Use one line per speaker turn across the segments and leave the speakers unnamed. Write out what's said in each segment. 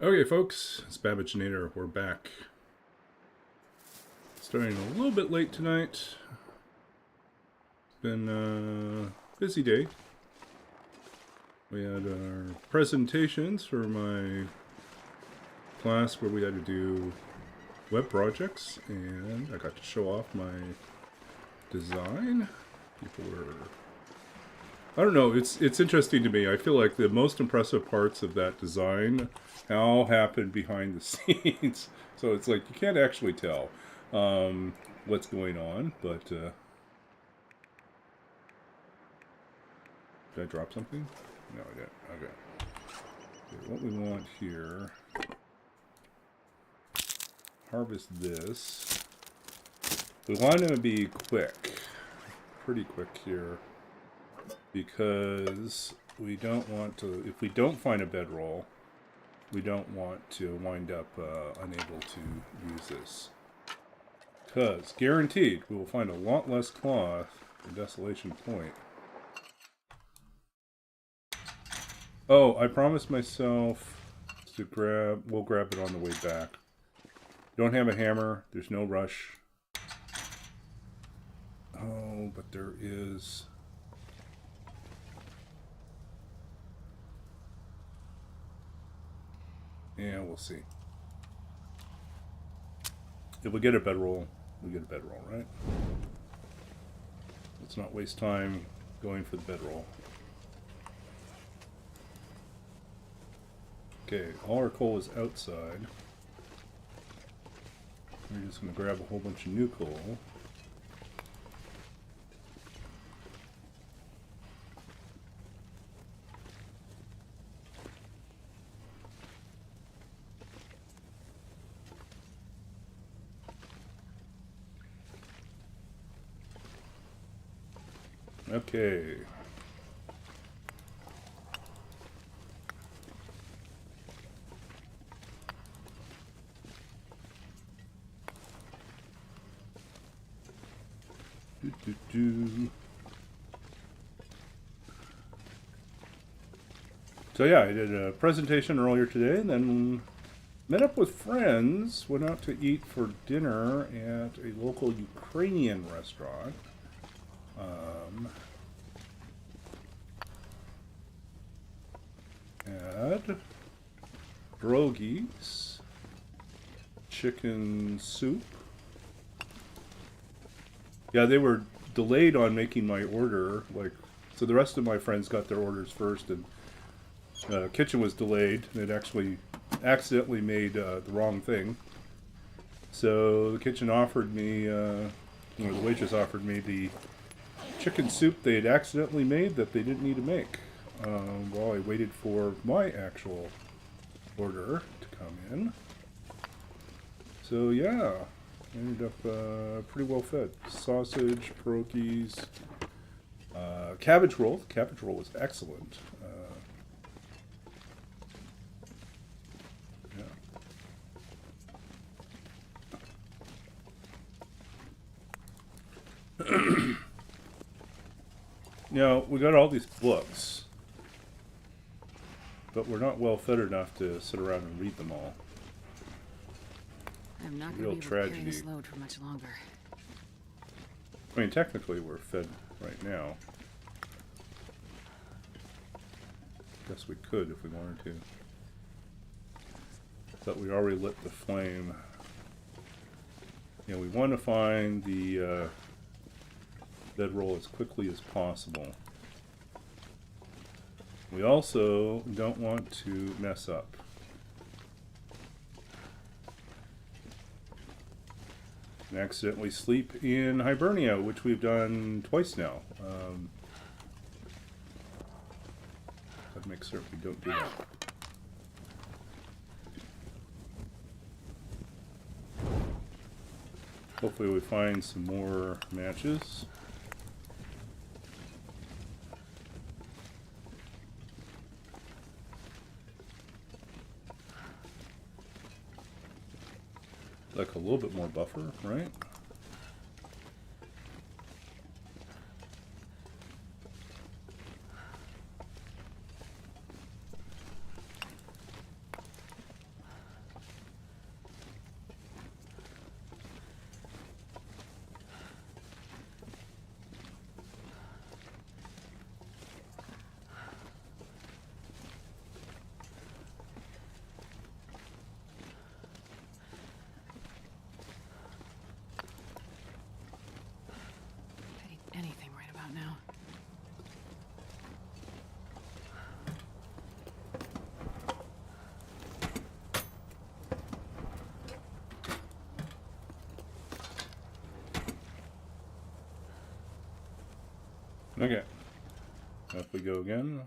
Okay, folks, it's Babbaginator. We're back. Starting a little bit late tonight. It's been a busy day. We had our presentations for my class where we had to do web projects, and I got to show off my design. People were... I don't know, it's interesting to me. I feel like the most impressive parts of that design all happened behind the scenes. So it's like you can't actually tell what's going on, but did I drop something? No, I didn't. Okay, what we want here, harvest this. We want them to be quick, pretty quick here, because we don't want to, if we don't find a bedroll, we don't want to wind up unable to use this. Because, guaranteed, we will find a lot less cloth in Desolation Point. Oh, I promised myself to grab, we'll grab it on the way back. Don't have a hammer, there's no rush. Oh, but there is... Yeah, we'll see. If we get a bedroll, we get a bedroll, right? Let's not waste time going for the bedroll. Okay, all our coal is outside. We're just going to grab a whole bunch of new coal. Okay. So yeah, I did a presentation earlier today, and then met up with friends, went out to eat for dinner at a local Ukrainian restaurant. Had drogies, chicken soup. Yeah, they were delayed on making my order. Like, so the rest of my friends got their orders first, and kitchen was delayed. It actually accidentally made the wrong thing. So the kitchen offered me, the waitress offered me the chicken soup they had accidentally made that they didn't need to make. While I waited for my actual order to come in. So yeah, ended up pretty well fed. Sausage, pierogies, cabbage roll. The cabbage roll was excellent. Yeah. Now, we got all these books, but we're not well fed enough to sit around and read them all.
I'm not going to be carrying this load for much longer.
I mean, technically we're fed right now. Guess we could if we wanted to. But we already lit the flame. Yeah, we want to find the bedroll as quickly as possible. We also don't want to mess up. And accidentally sleep in Hibernia, which we've done twice now. Gotta make certain we don't do that. Hopefully we find some more matches. Like a little bit more buffer, right? Okay. Up we go again.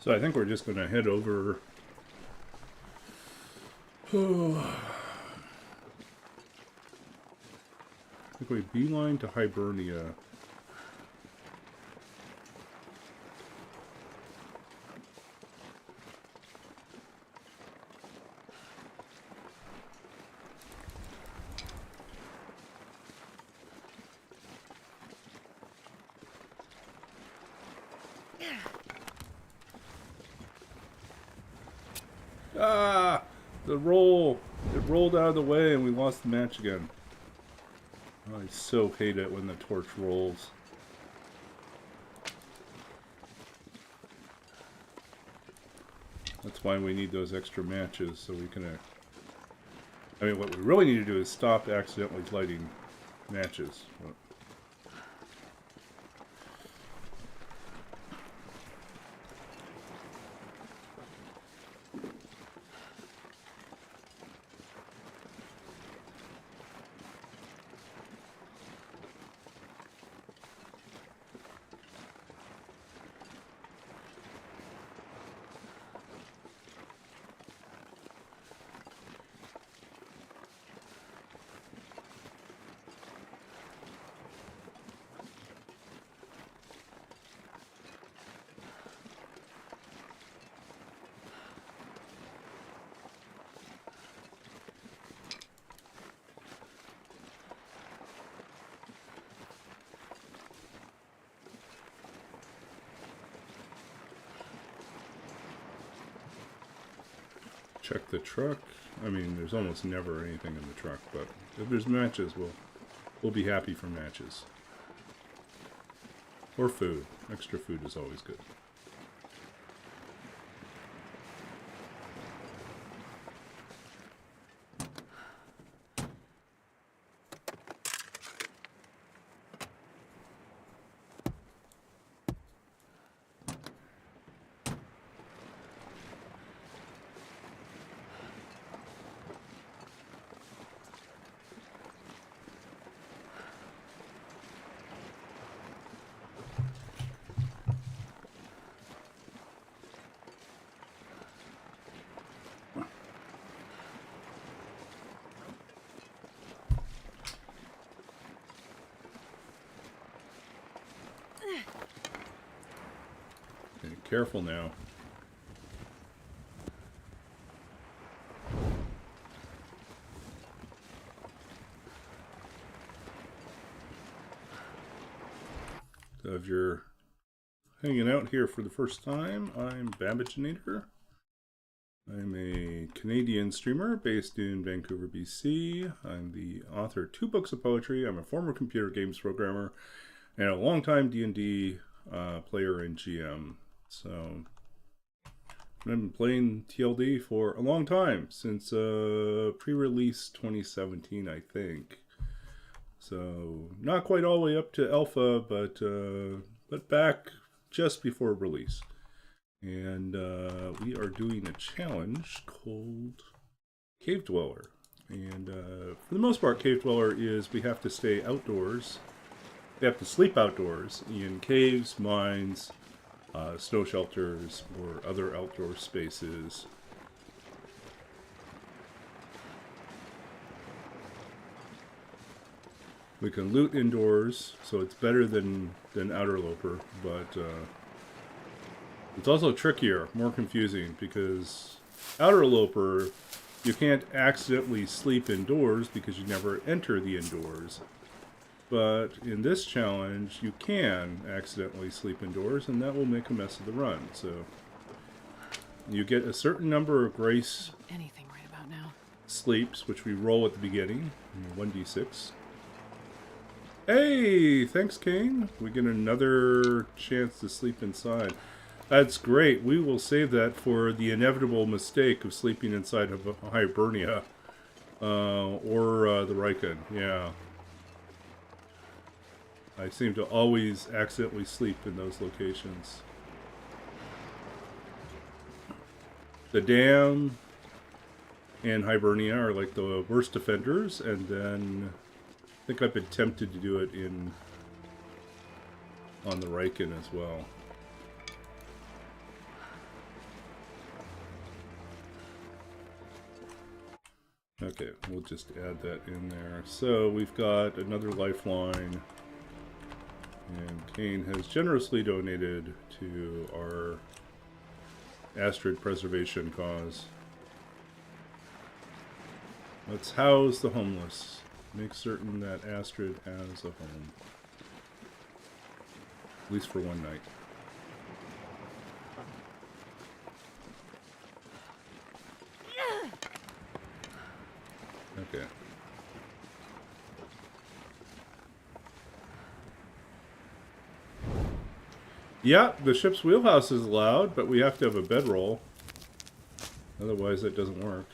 So I think we're just going to head over. I think we beeline to Hibernia. Ah! The roll! It rolled out of the way and we lost the match again. Oh, I so hate it when the torch rolls. That's why we need those extra matches so we can... I mean, what we really need to do is stop accidentally lighting matches. Check the truck. I mean, there's almost never anything in the truck, but if there's matches, we'll be happy for matches. Or food. Extra food is always good. Okay, careful now. So if you're hanging out here for the first time, I'm Babbaginator. I'm a Canadian streamer based in Vancouver, BC. I'm the author of 2 books of poetry. I'm a former computer games programmer and a longtime D&D player and GM. So I've been playing TLD for a long time, since pre-release 2017, I think. So not quite all the way up to alpha, but back just before release. And we are doing a challenge called Cave Dweller. And for the most part, Cave Dweller is we have to stay outdoors. We have to sleep outdoors in caves, mines, snow shelters, or other outdoor spaces. We can loot indoors, so it's better than Outerloper, but it's also trickier, more confusing, because Outerloper, you can't accidentally sleep indoors because you never enter the indoors. But in this challenge, you can accidentally sleep indoors, and that will make a mess of the run. So you get a certain number of grace
Anything right about now.
sleeps, which we roll at the beginning, 1d6. Hey, thanks, Kane. We get another chance to sleep inside. That's great. We will save that for the inevitable mistake of sleeping inside of Hibernia. Or the Riken. Yeah. I seem to always accidentally sleep in those locations. The Dam and Hibernia are like the worst offenders, and then I think I've been tempted to do it on the Riken as well. Okay, we'll just add that in there. So we've got another lifeline, and Kane has generously donated to our Astrid preservation cause. Let's house the homeless. Make certain that Astrid has a home. At least for one night. Okay. Yeah, the ship's wheelhouse is allowed, but we have to have a bedroll. Otherwise, it doesn't work.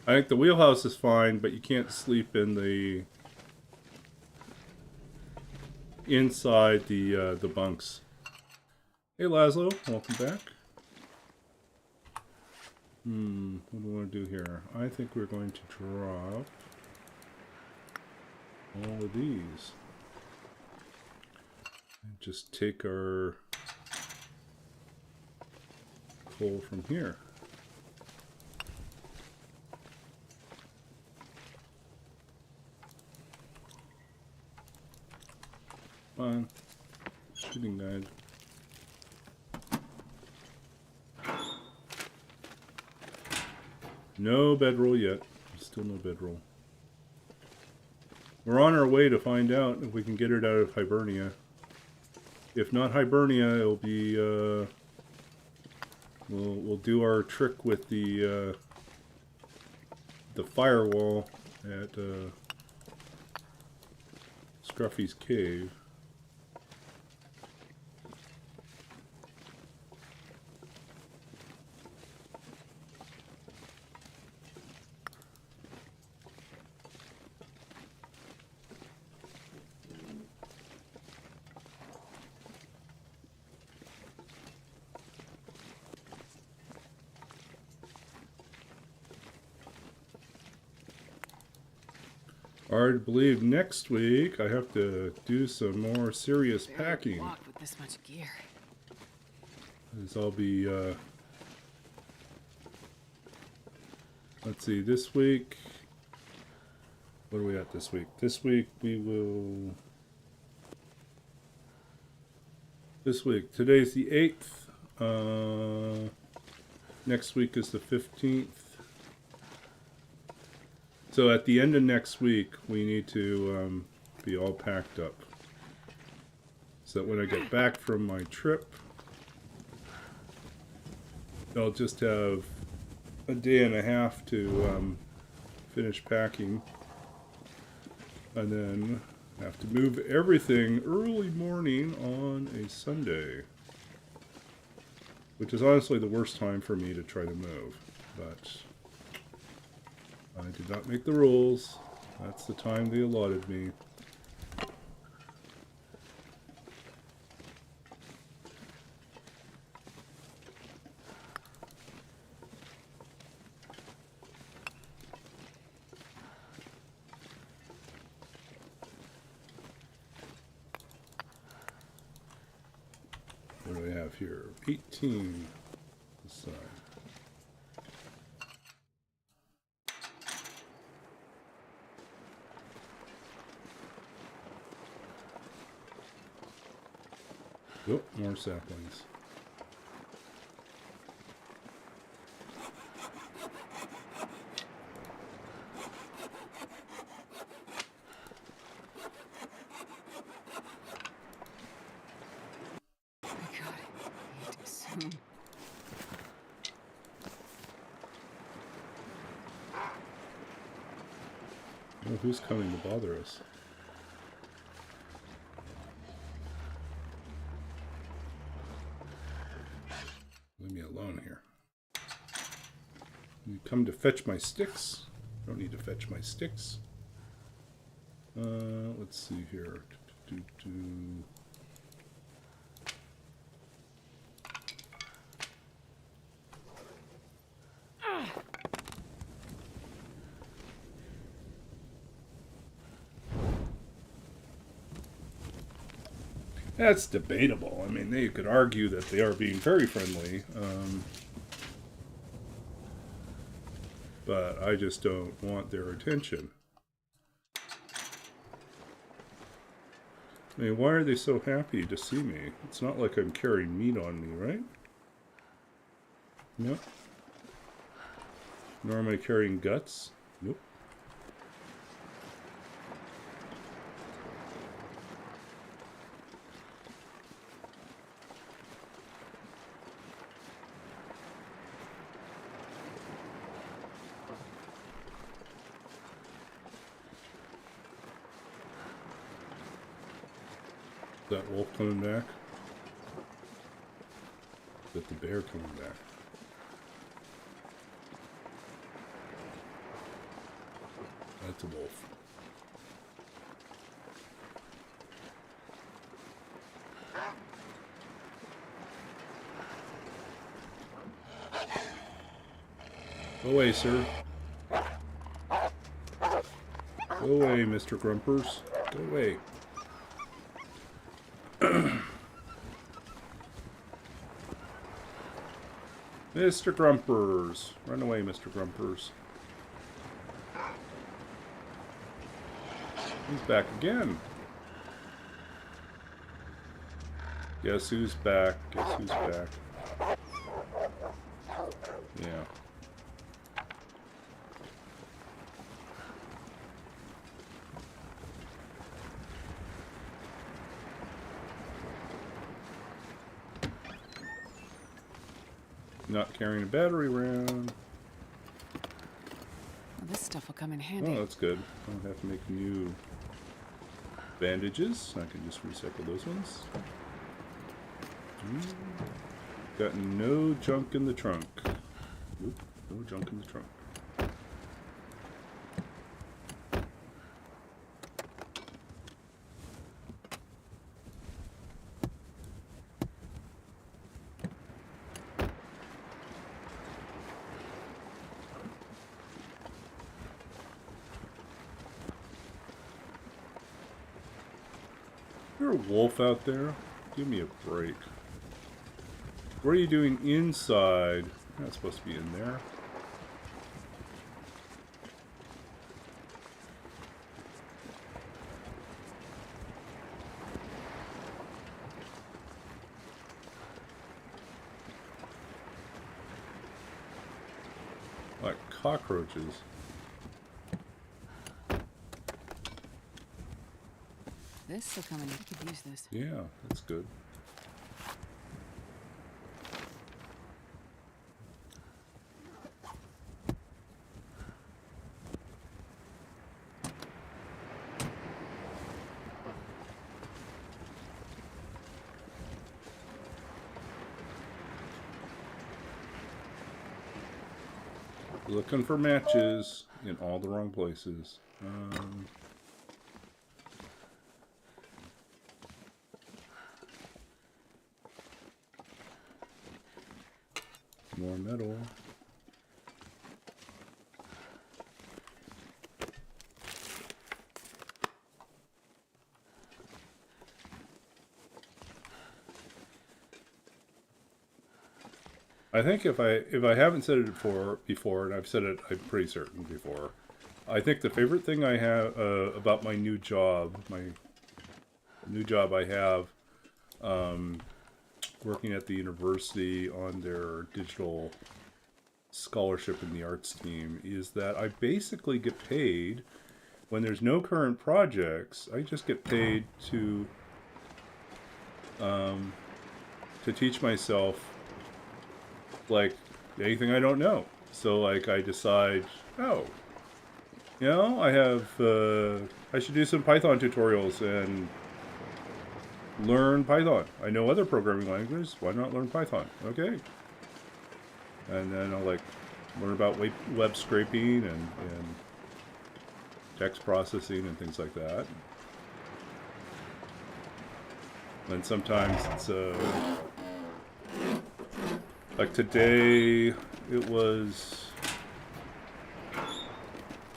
I think the wheelhouse is fine, but you can't sleep in the inside the bunks. Hey Laszlo, welcome back. What do we want to do here? I think we're going to drop all of these. And just take our coal from here. Fine. Shooting guide. No bedroll yet. Still no bedroll. We're on our way to find out if we can get it out of Hibernia. If not Hibernia, it'll be we'll do our trick with the firewall at Scruffy's cave. Hard to believe next week I have to do some more serious packing.
Walk with this much gear.
As I'll be let's see, this week, what are we at this week? This week we will, today's the 8th, next week is the 15th. So at the end of next week, we need to be all packed up. So that when I get back from my trip, I'll just have a day and a half to finish packing. And then have to move everything early morning on a Sunday. Which is honestly the worst time for me to try to move. But I did not make the rules. That's the time they allotted me. What do we have here? 18 this side. Oh, more saplings. Oh, who's coming to bother us? Leave me alone here. You come to fetch my sticks. Don't need to fetch my sticks. Let's see here. That's debatable. I mean, they could argue that they are being very friendly. But I just don't want their attention. I mean, why are they so happy to see me? It's not like I'm carrying meat on me, right? Nope. Nor am I carrying guts? Nope. Is that wolf coming back? Is that the bear coming back? That's a wolf. Go away, sir. Go away, Mr. Grumpers. Go away. Mr. Grumpers. Run away, Mr. Grumpers. He's back again. Guess who's back? Guess who's back? Yeah. Not carrying a battery around.
Well, this stuff will come in handy.
Oh, that's good. I don't have to make new bandages. I can just recycle those ones. Got no junk in the trunk. Oop, no junk in the trunk. Is there a wolf out there? Give me a break. What are you doing inside? You're not supposed to be in there. Like cockroaches.
This will come in. I could use this.
Yeah, that's good. Looking for matches in all the wrong places. More metal. I think if I haven't said it before, and I've said it, I'm pretty certain before. I think the favorite thing I have about my new job I have, working at the university on their digital scholarship in the arts team, is that I basically get paid when there's no current projects. I just get paid to teach myself like anything I don't know. So like I decide, oh, You know, I have. I should do some Python tutorials and learn Python. I know other programming languages. Why not learn Python? Okay. And then I'll like learn about web scraping and text processing and things like that. And sometimes it's like today it was.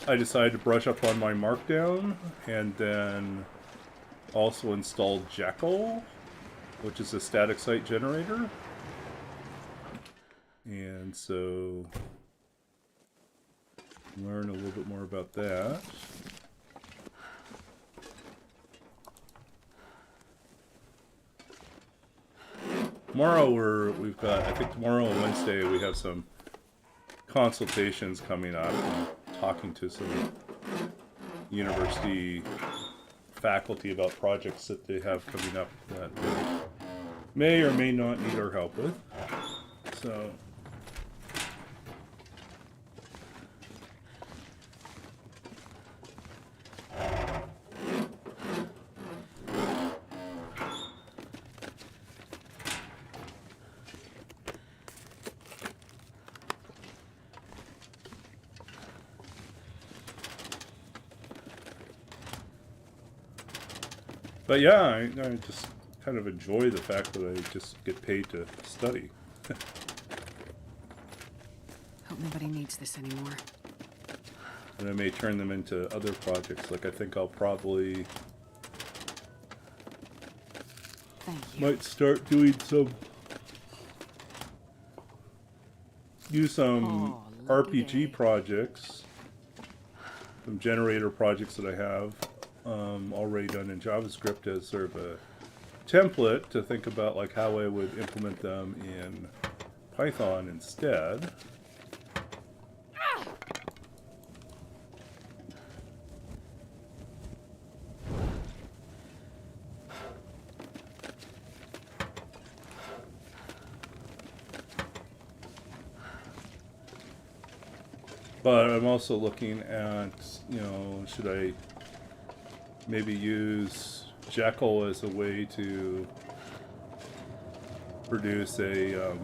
I decided to brush up on my Markdown and then also installed Jekyll, which is a static site generator. And so learn a little bit more about that. Tomorrow we've got, I think tomorrow and Wednesday we have some consultations coming up and talking to some university faculty about projects that they have coming up that they may or may not need our help with. So but yeah, I just kind of enjoy the fact that I just get paid to study.
Hope nobody needs this anymore.
And I may turn them into other projects. Like I think I'll probably
Thank you.
might start doing some
lucky
RPG
day.
projects, some generator projects that I have already done in JavaScript as sort of a template to think about like how I would implement them in Python instead. But I'm also looking at, you know, should I maybe use Jekyll as a way to produce a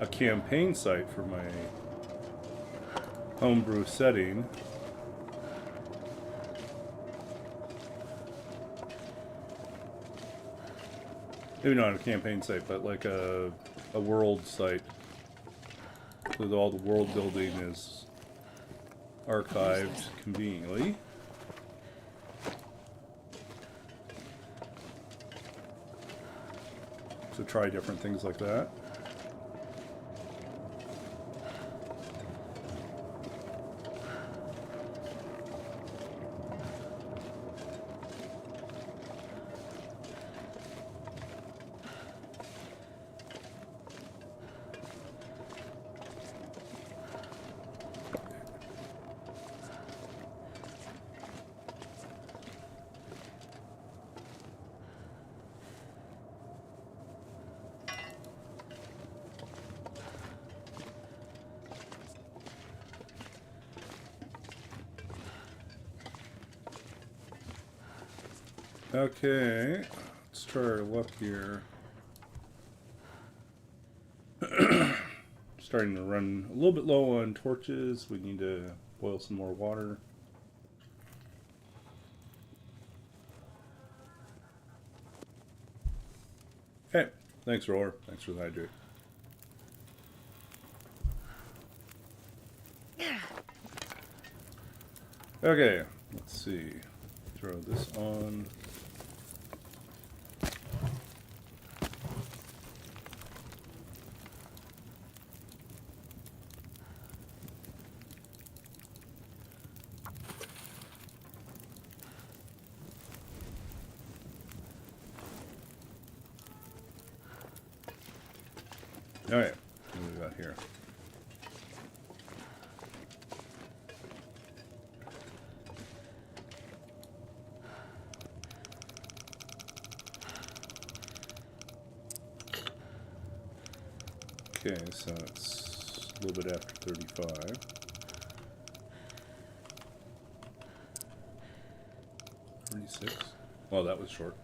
campaign site for my homebrew setting. Maybe not a campaign site, but like a world site. So all the world building is archived conveniently. So try different things like that. Okay, let's try our luck here. Starting to run a little bit low on torches. We need to boil some more water. Okay, thanks, Roar. Thanks for the hydrate. Okay, let's see. Throw this on. Alright, what do we got here? Okay, so it's A little bit after 35. Oh, that was short.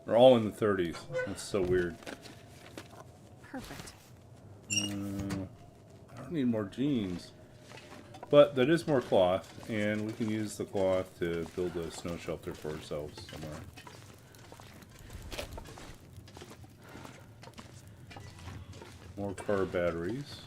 They're all in the 30s. That's so weird.
Perfect.
I don't need more jeans. But that is more cloth, and we can use the cloth to build a snow shelter for ourselves somewhere. More car batteries.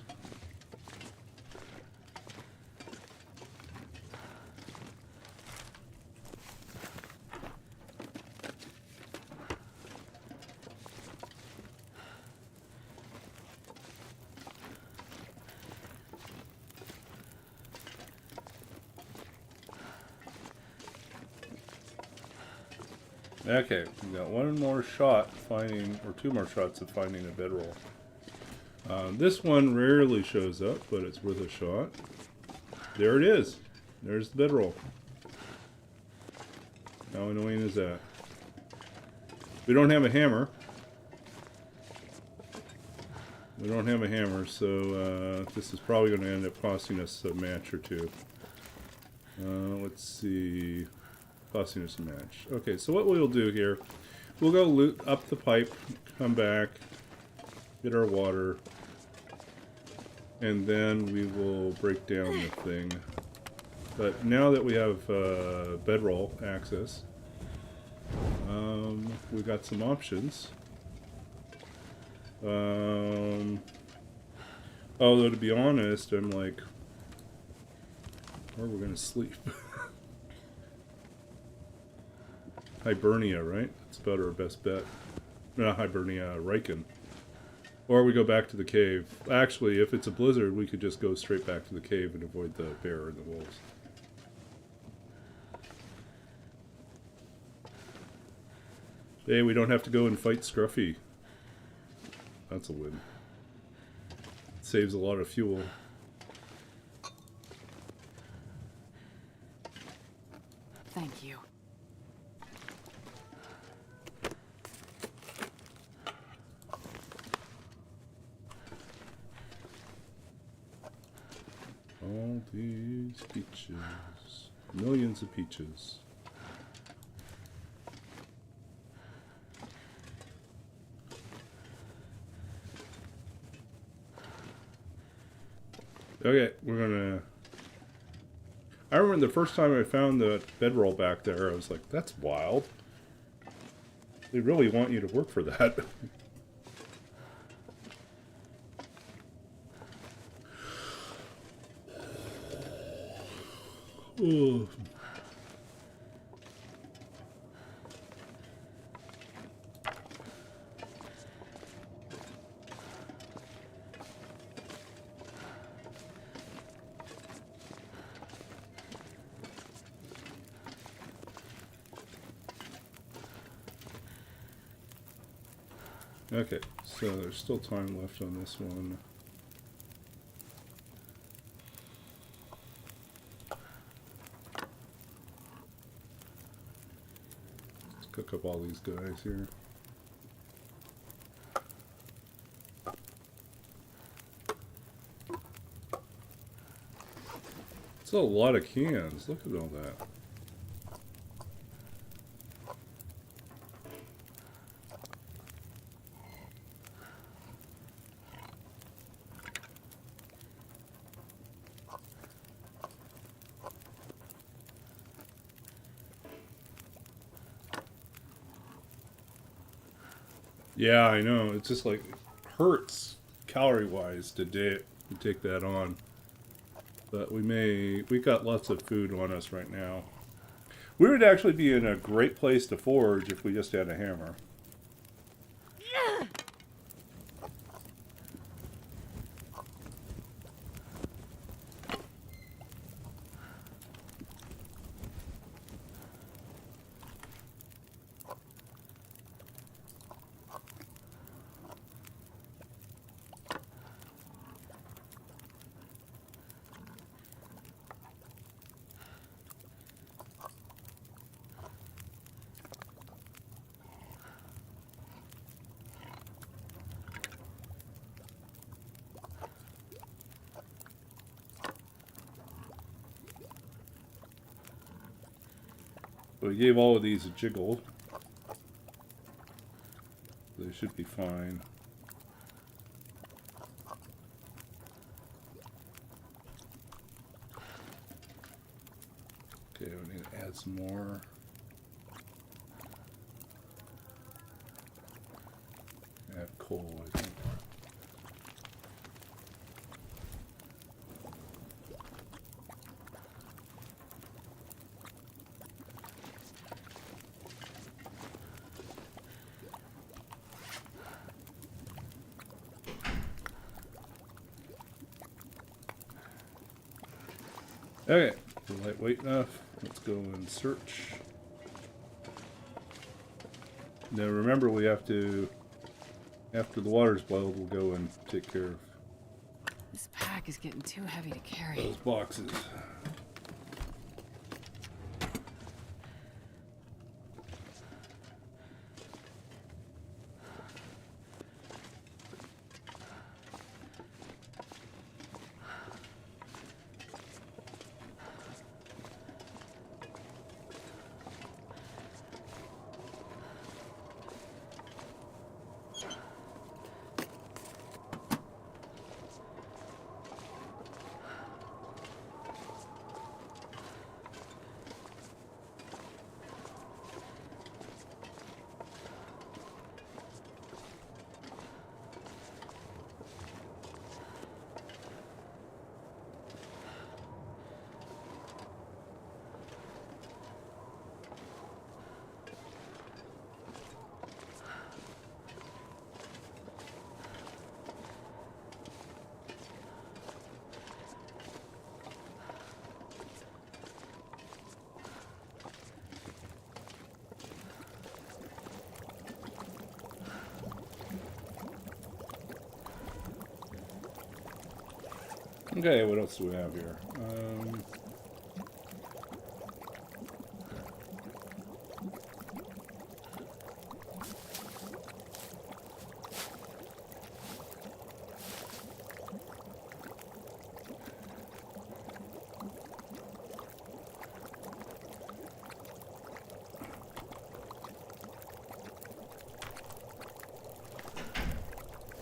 Okay, we got one more shot finding, or two more shots of finding a bedroll. This one rarely shows up, but it's worth a shot. There it is. There's the bedroll. How annoying is that? We don't have a hammer. We don't have a hammer, so this is probably going to end up costing us a match or two. Let's see. Costing us a match. Okay, so what we'll do here, we'll go loot up the pipe, come back, get our water, and then we will break down the thing. But now that we have bedroll access, we've got some options. Although to be honest, I'm like, where are we going to sleep? Hibernia, right? That's about our best bet. Not Hibernia, Riken. Or we go back to the cave. Actually, if it's a blizzard, we could just go straight back to the cave and avoid the bear and the wolves. Hey, we don't have to go and fight Scruffy. That's a win. Saves a lot of fuel.
Thank you.
All these peaches. Millions of peaches. Okay, we're gonna... I remember the first time I found the bedroll back there, I was like, that's wild. They really want you to work for that. Oh. Okay, so there's still time left on this one. Let's cook up all these guys here. It's a lot of cans. Look at all that. Yeah, I know. It's just like hurts calorie-wise to take that on. But we got lots of food on us right now. We would actually be in a great place to forage if we just had a hammer. But we gave all of these a jiggle. They should be fine. Okay, we need to add some more. Add coal, I think. Okay, lightweight enough. Let's go and search. Now remember, we have to, after the water's boiled, we'll go and take care of
This pack is getting too heavy to carry.
those boxes. Okay, what else do we have here?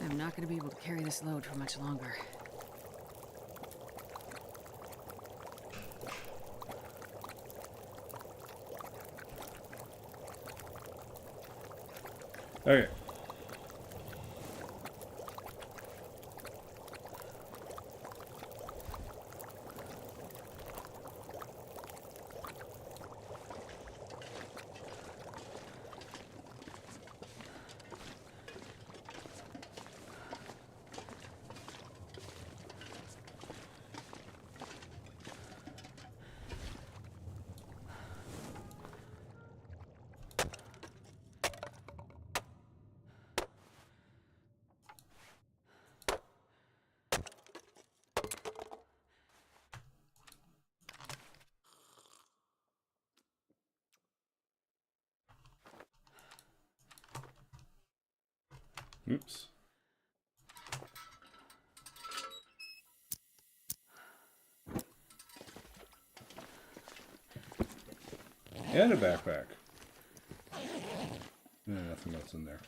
I'm not going to be able to carry this load for much longer.
Okay. Oops. And a backpack. Nothing else in there.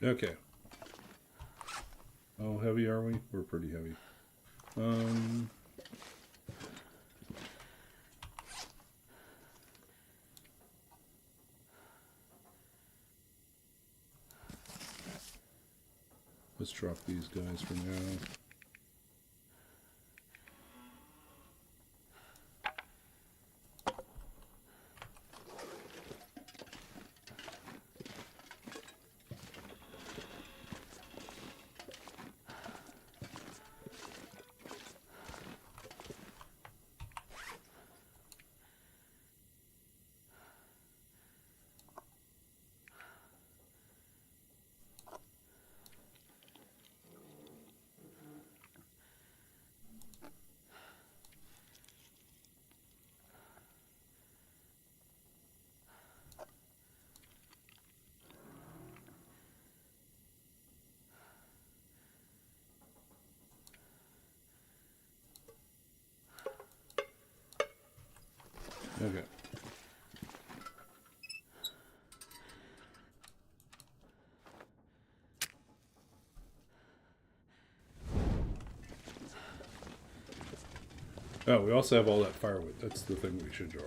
Okay. How heavy are we? We're pretty heavy. Let's drop these guys for now. Okay. Oh, we also have all that firewood. That's the thing we should draw.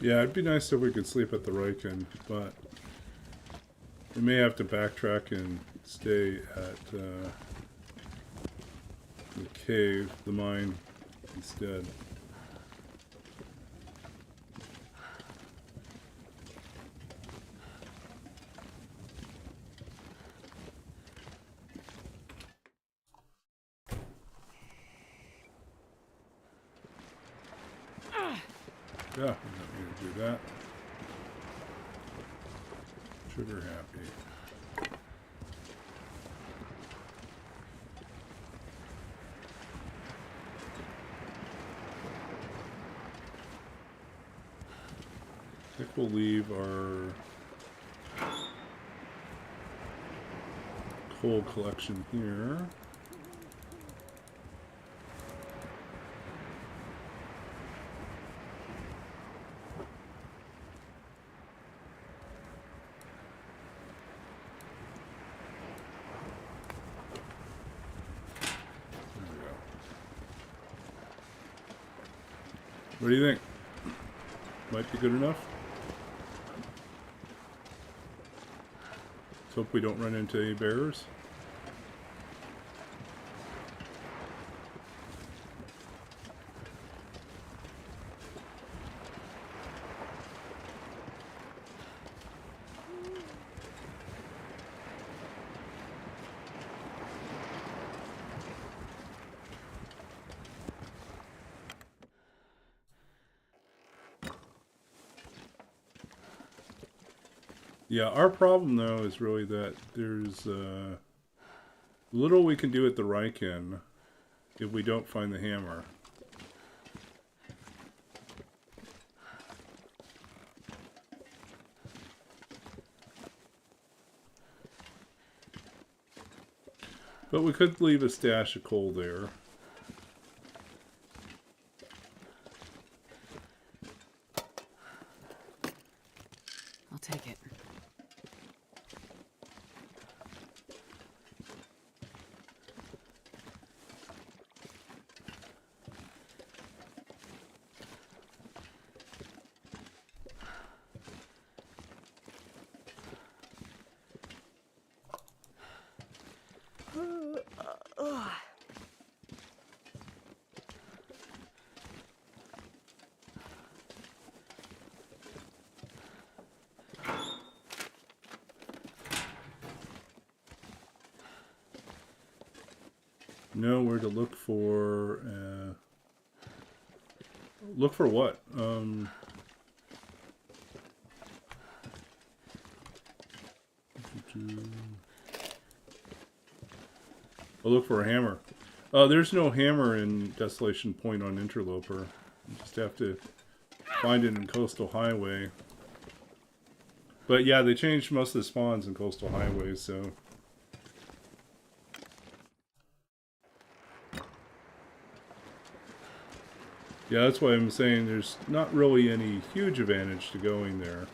Yeah, it'd be nice if we could sleep at the Riken, but we may have to backtrack and stay at the cave, the mine, instead. Yeah, we don't need to do that. Trigger happy. I think we'll leave our coal collection here. What do you think? Might be good enough? Let's hope we don't run into any bears. Yeah, our problem though is really that there's little we can do at the Riken if we don't find the hammer. But we could leave a stash of coal there.
I'll take it.
Know where to look for. Look for what? I'll look for a hammer. There's no hammer in Desolation Point on Outerloper. You just have to find it in Coastal Highway. But yeah, they changed most of the spawns in Coastal Highway, so... Yeah, that's why I'm saying there's not really any huge advantage to going there.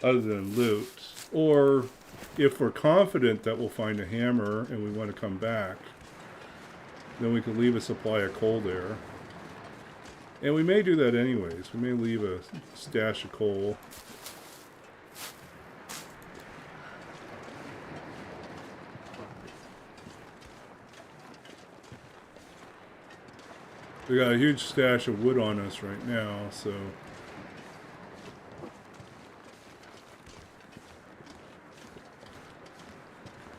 Other than loot. Or, if we're confident that we'll find a hammer and we want to come back, then we can leave a supply of coal there. And we may do that anyways. We may leave a stash of coal. We got a huge stash of wood on us right now, so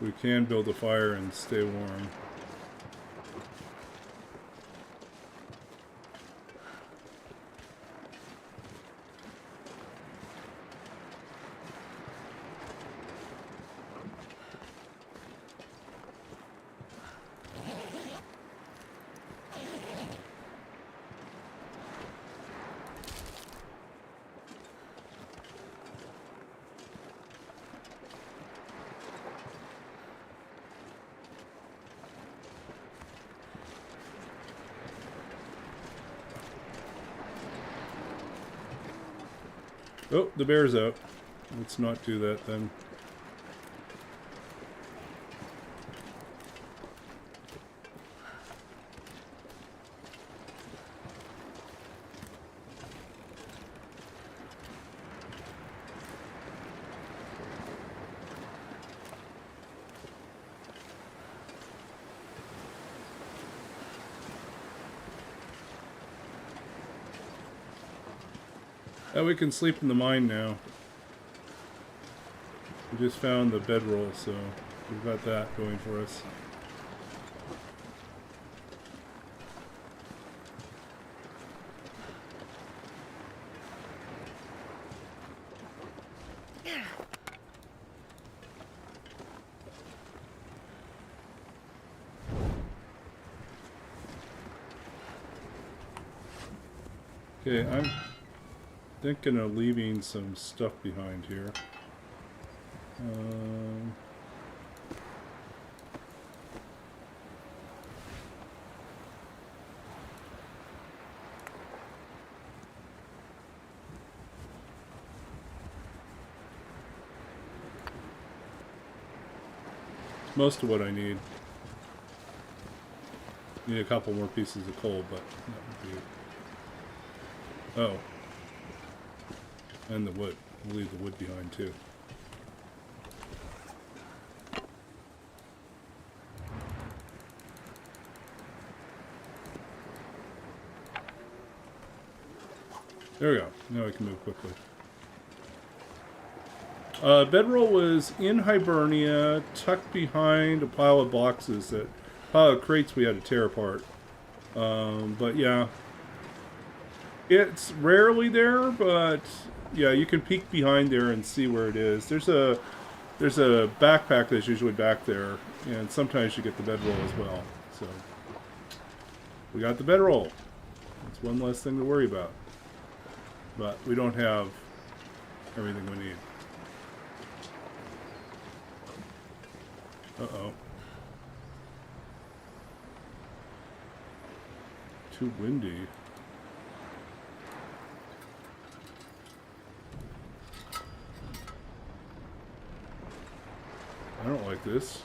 we can build a fire and stay warm. Oh, the bear's out. Let's not do that then. Oh, we can sleep in the mine now. We just found the bedroll, so we've got that going for us. Okay, I'm thinking of leaving some stuff behind here. Most of what I need. Need a couple more pieces of coal, but that would be... Oh. And the wood. We'll leave the wood behind too. There we go. Now I can move quickly. Bedroll was in Hibernia, tucked behind a pile of boxes, that pile of crates we had to tear apart. But yeah, it's rarely there, but yeah, you can peek behind there and see where it is. There's a backpack that's usually back there, and sometimes you get the bedroll as well. So we got the bedroll. It's one less thing to worry about. But we don't have everything we need. Uh-oh. Too windy. I don't like this.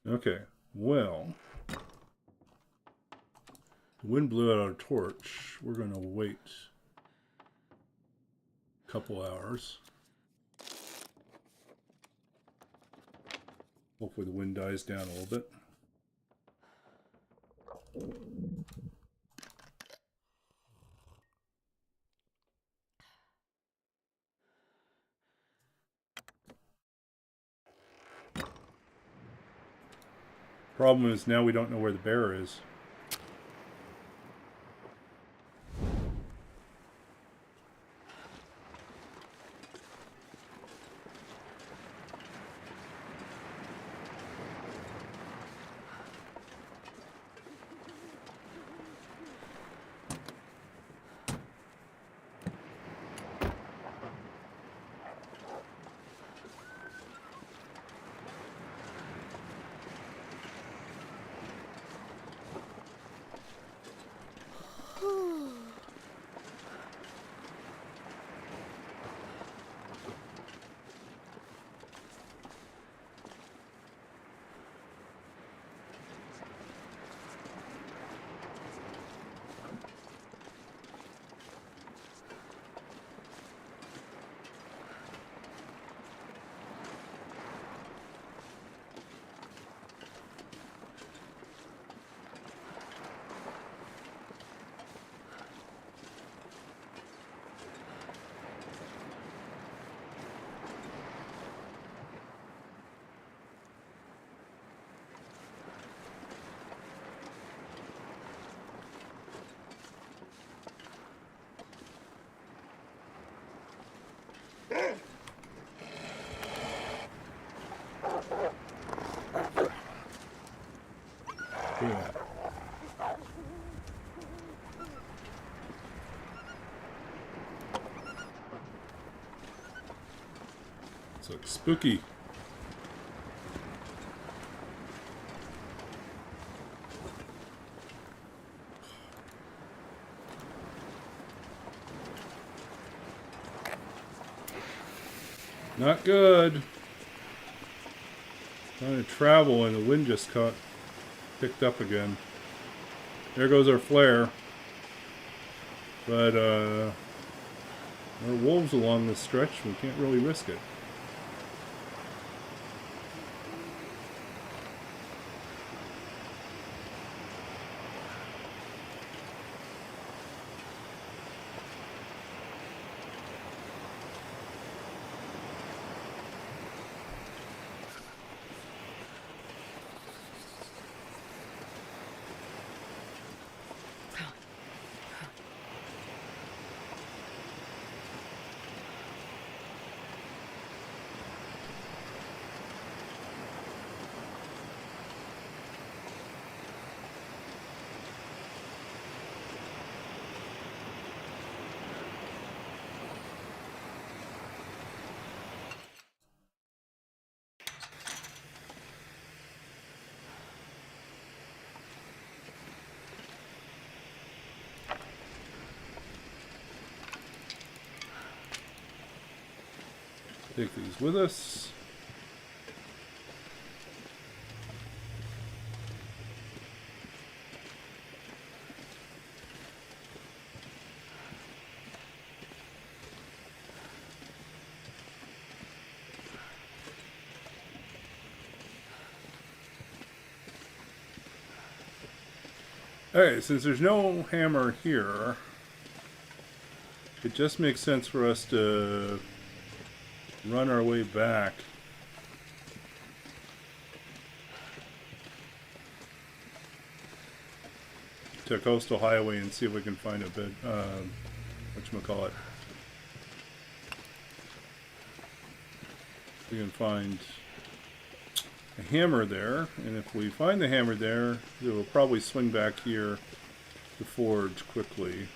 Okay, well, the wind blew out our torch. We're going to wait a couple hours. Hopefully the wind dies down a little bit. Problem is now we don't know where the bear is. Look at that. This looks spooky. Not good. Trying to travel and the wind just picked up again. There goes our flare. But there are wolves along this stretch. We can't really risk it. Take these with us. Alright, since there's no hammer here, it just makes sense for us to run our way back. To Coastal Highway and see if we can find a bit, whatchamacallit. We can find a hammer there, and if we find the hammer there, it will probably swing back here to forge quickly.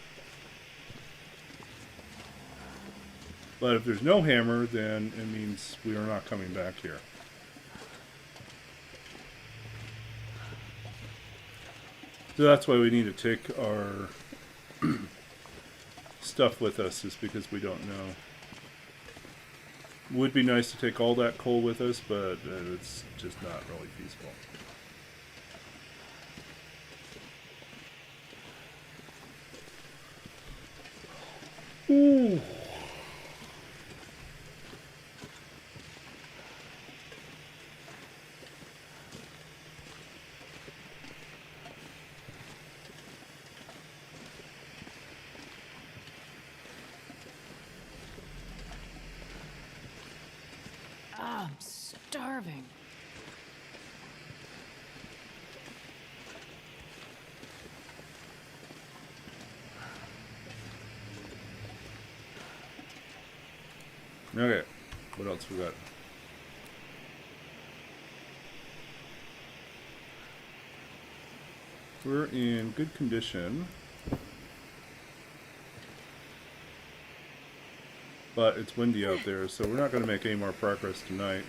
But if there's no hammer, then it means we are not coming back here. So that's why we need to take our stuff with us, is because we don't know. Would be nice to take all that coal with us, but it's just not really feasible. Ooh.
I'm starving.
Okay, what else we got? We're in good condition. But it's windy out there, so we're not going to make any more progress tonight.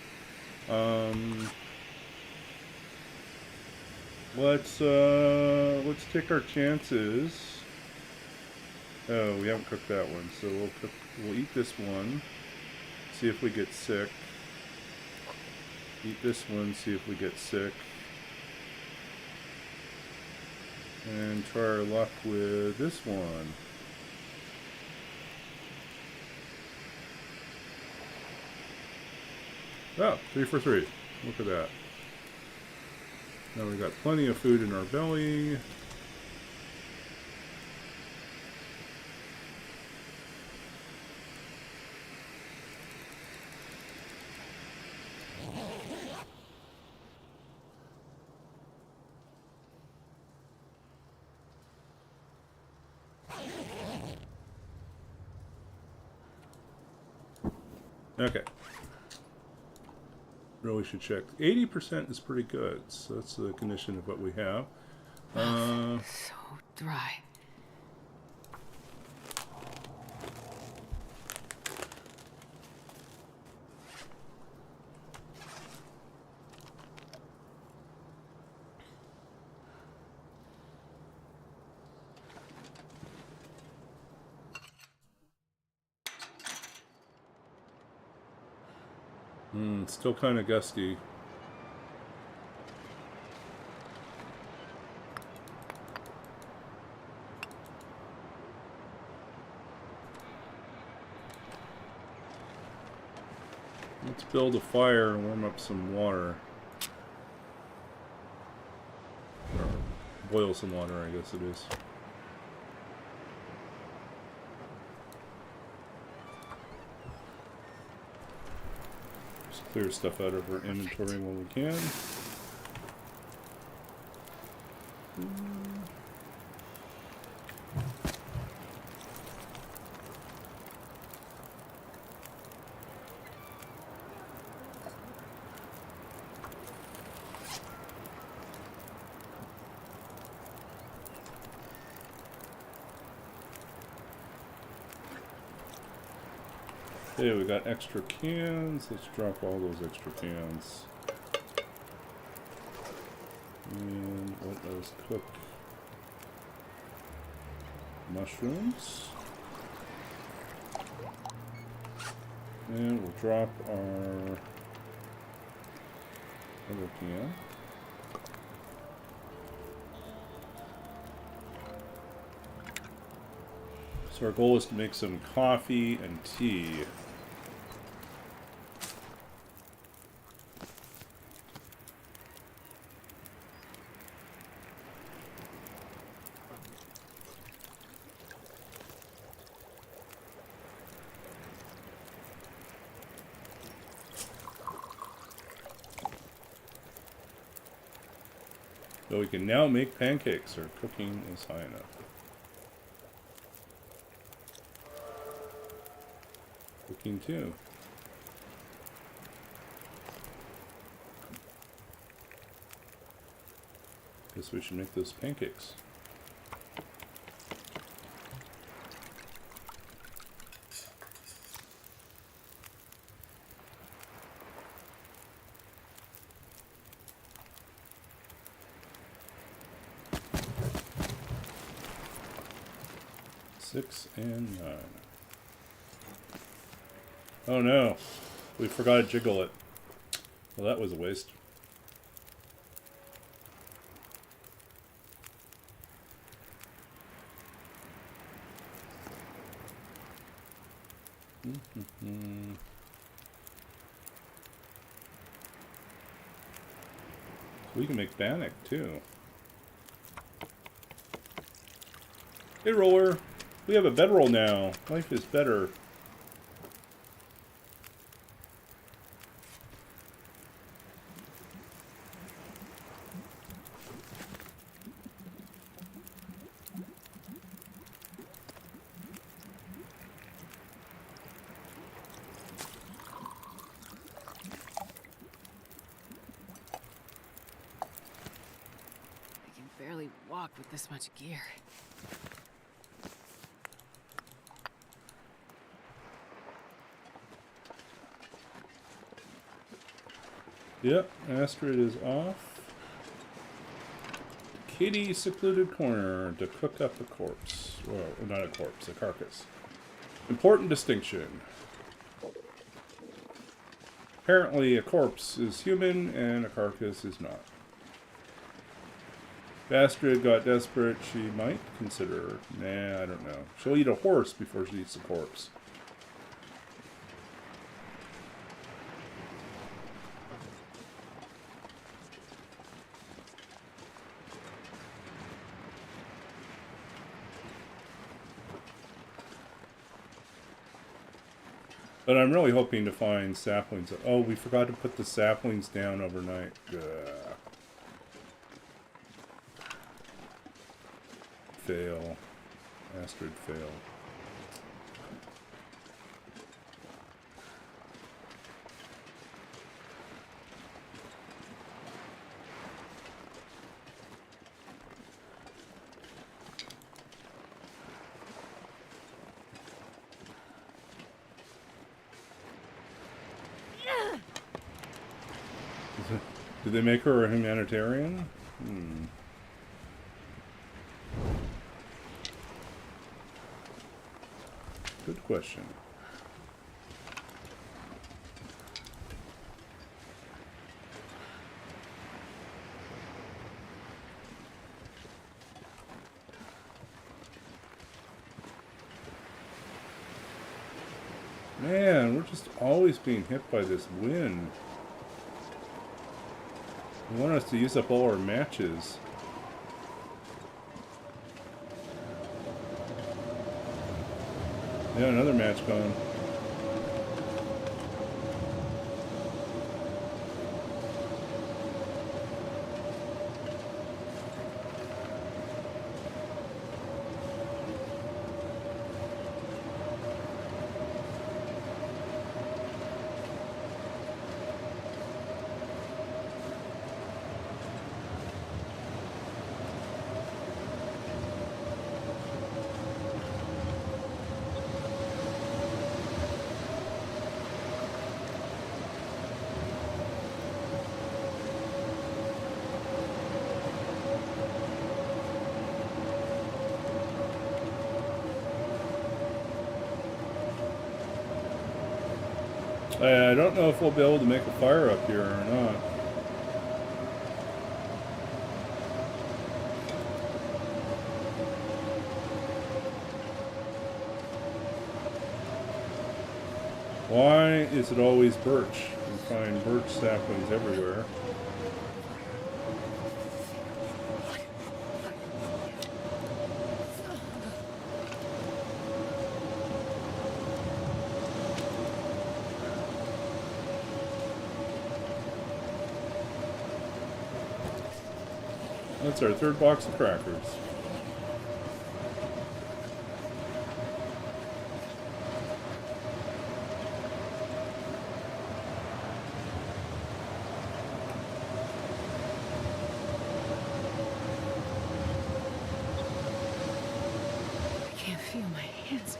Let's take our chances. Oh, we haven't cooked that one, so we'll eat this one. See if we get sick. Eat this one, see if we get sick. And try our luck with this one. Oh, 3 for 3. Look at that. Now we've got plenty of food in our belly. Okay. Really should check. 80% is pretty good, so that's the condition of what we have.
So dry.
Still kind of gusty. Let's build a fire and warm up some water. Or boil some water, I guess it is. Just clear stuff out of our inventory when we can. Okay, we got extra cans. Let's drop all those extra cans. And let us cook mushrooms. And we'll drop our other can. So our goal is to make some coffee and tea. So we can now make pancakes. Our cooking is high enough. Cooking too. Guess we should make those pancakes. Six and 9. Oh no, we forgot to jiggle it. Well, that was a waste. We can make bannock too. Hey roller, we have a bedroll now. Life is better.
I can barely walk with this much gear.
Yep, Astrid is off. Katie's secluded corner to cook up a corpse. Well, not a corpse, a carcass. Important distinction. Apparently a corpse is human and a carcass is not. If Astrid got desperate, she might consider... Nah, I don't know. She'll eat a horse before she eats a corpse. But I'm really hoping to find saplings. Oh, we forgot to put the saplings down overnight. Ugh. Fail. Astrid failed. Did they make her a humanitarian? Hmm. Good question. Man, we're just always being hit by this wind. They want us to use up all our matches. Yeah, another match gone. I don't know if we'll be able to make a fire up here or not. Why is it always birch? You find birch saplings everywhere. That's our third box of crackers.
I can't feel my hands.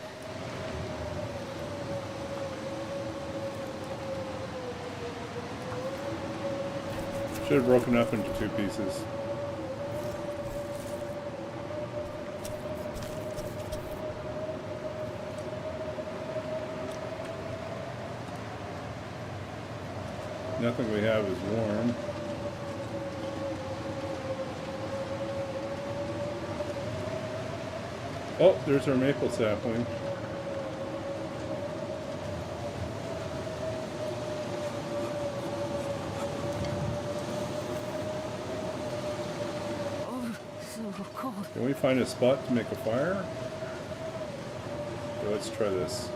Should have broken up into two pieces. Nothing we have is warm. Oh, there's our maple sapling.
Oh, so cold.
Can we find a spot to make a fire? Okay, let's try this.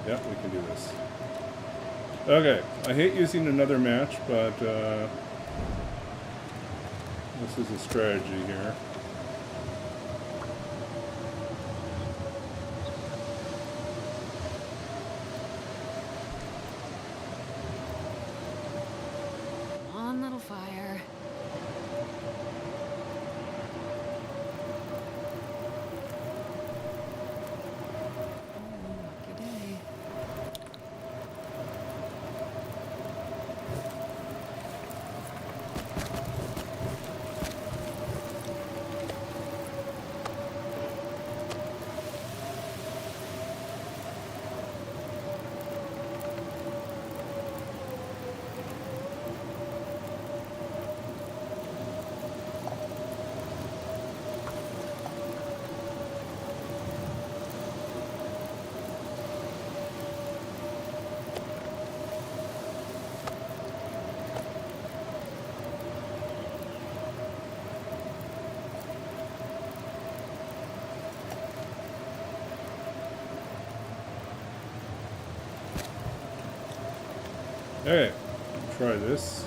Yeah, we can do this. Okay, I hate using another match, but this is a strategy here.
Come on, little fire. Oh, lucky day.
Okay, try this.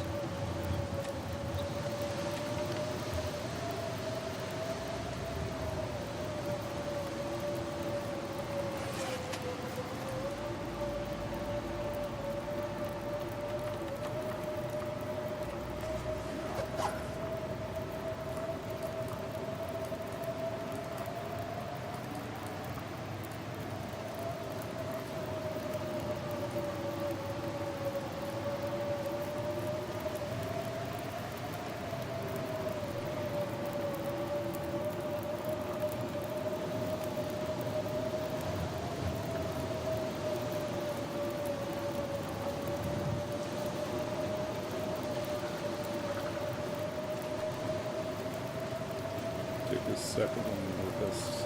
Take this second one with us.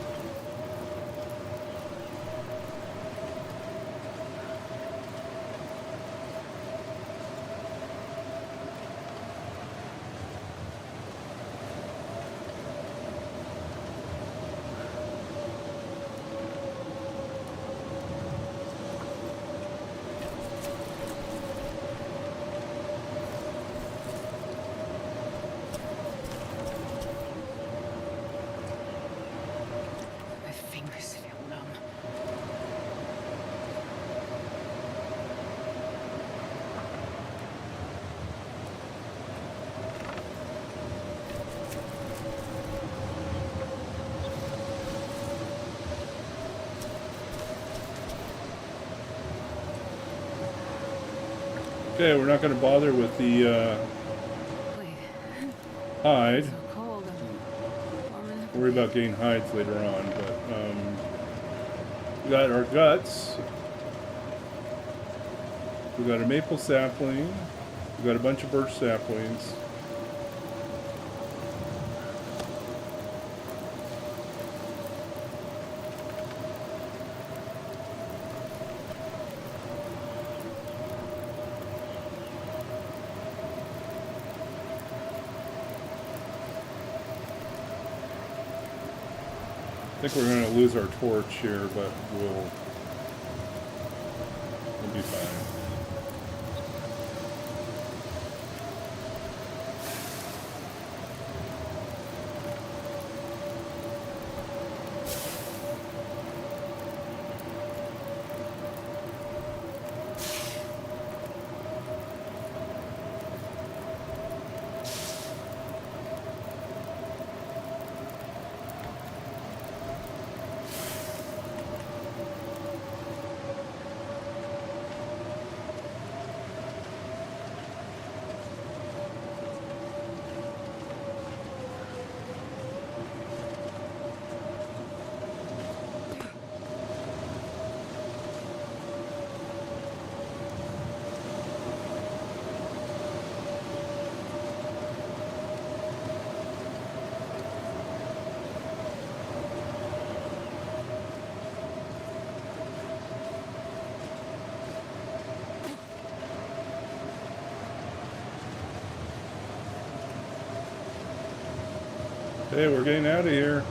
My fingers feel numb.
Okay, we're not going to bother with the
Wait,
hide.
so cold. I'm warm enough to
Worry
breathe.
about getting hides later on, but we got our guts. We got a maple sapling. We got a bunch of birch saplings. I think we're going to lose our torch here, but we'll be fine. Hey, we're getting out of here.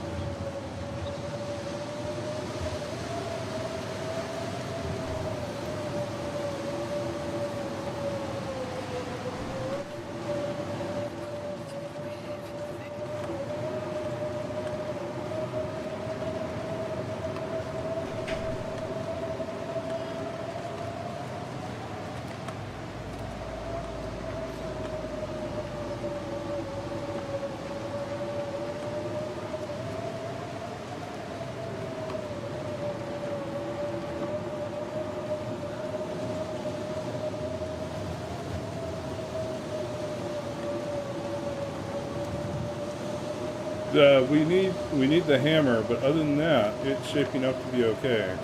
We need the hammer, but other than that, it's shaping up to be okay.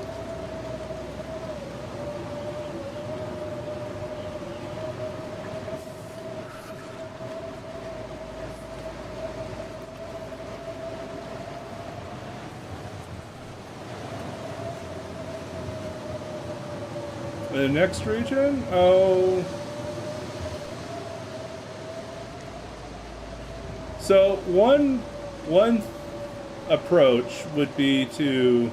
The next region? Oh. So one approach would be to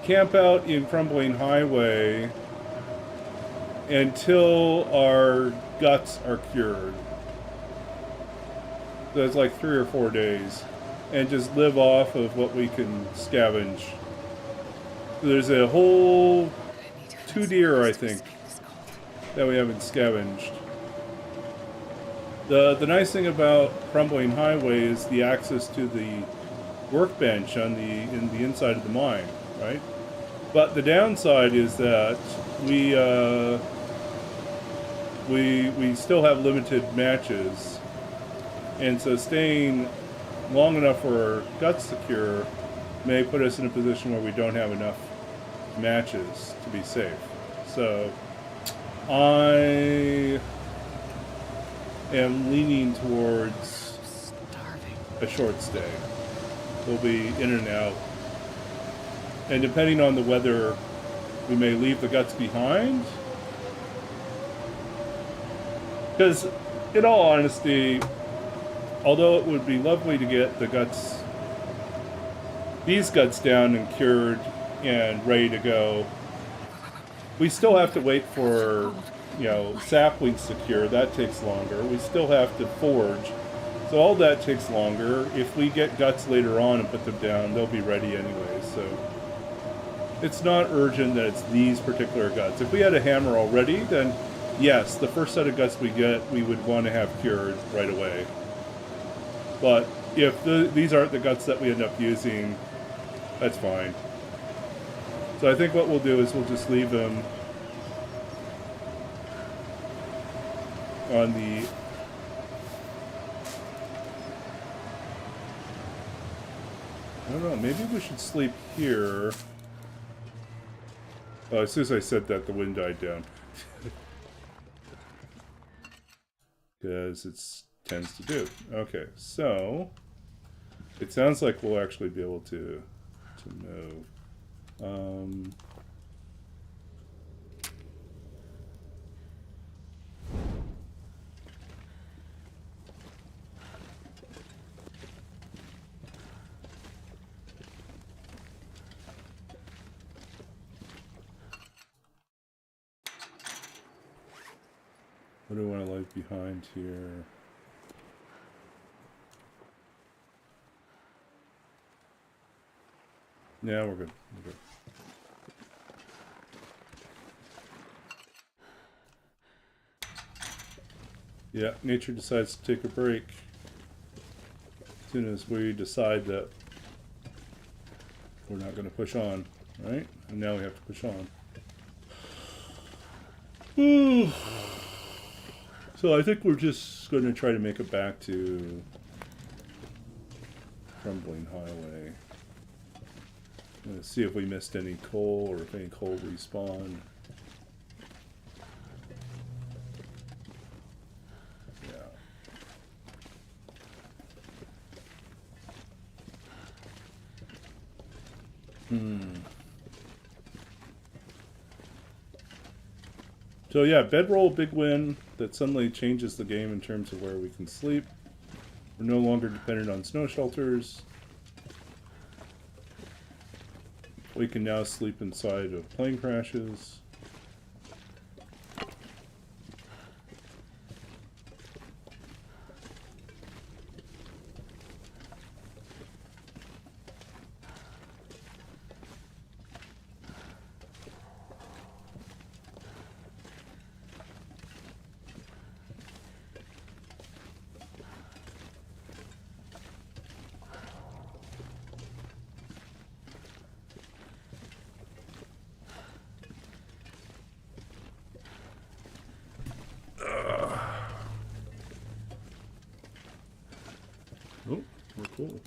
camp out in Crumbling Highway until our guts are cured. That's like 3 or 4 days. And just live off of what we can scavenge. There's a whole
I need to
2
find
deer, I
some place
think,
to escape this cold.
that we haven't scavenged. The nice thing about Crumbling Highway is the access to the workbench in the inside of the mine, right? But the downside is that we still have limited matches, and so staying long enough for our guts to cure may put us in a position where we don't have enough matches to be safe. So I am leaning towards
Starving.
a short stay. We'll be in and out. And depending on the weather, we may leave the guts behind. Because, in all honesty, although it would be lovely to get the guts, these guts down and cured and ready to go, we still have to wait for, you know, saplings to cure. That takes longer. We still have to forge. So all that takes longer. If we get guts later on and put them down, they'll be ready anyway. So it's not urgent that it's these particular guts. If we had a hammer already, then yes, the first set of guts we get, we would want to have cured right away. But if these aren't the guts that we end up using, that's fine. So I think what we'll do is we'll just leave them on the I don't know, maybe we should sleep here. Oh, as soon as I said that, the wind died down. Because it tends to do. Okay, so it sounds like we'll actually be able to move. What do I want to leave behind here? Yeah, we're good. We're good. Yeah, nature decides to take a break as soon as we decide that we're not going to push on, right? And now we have to push on. So I think we're just going to try to make it back to Crumbling Highway. Let's see if we missed any coal or if any coal respawned. So yeah, bedroll, big win. That suddenly changes the game in terms of where we can sleep. We're no longer dependent on snow shelters. We can now sleep inside of plane crashes. Oh, we're cool.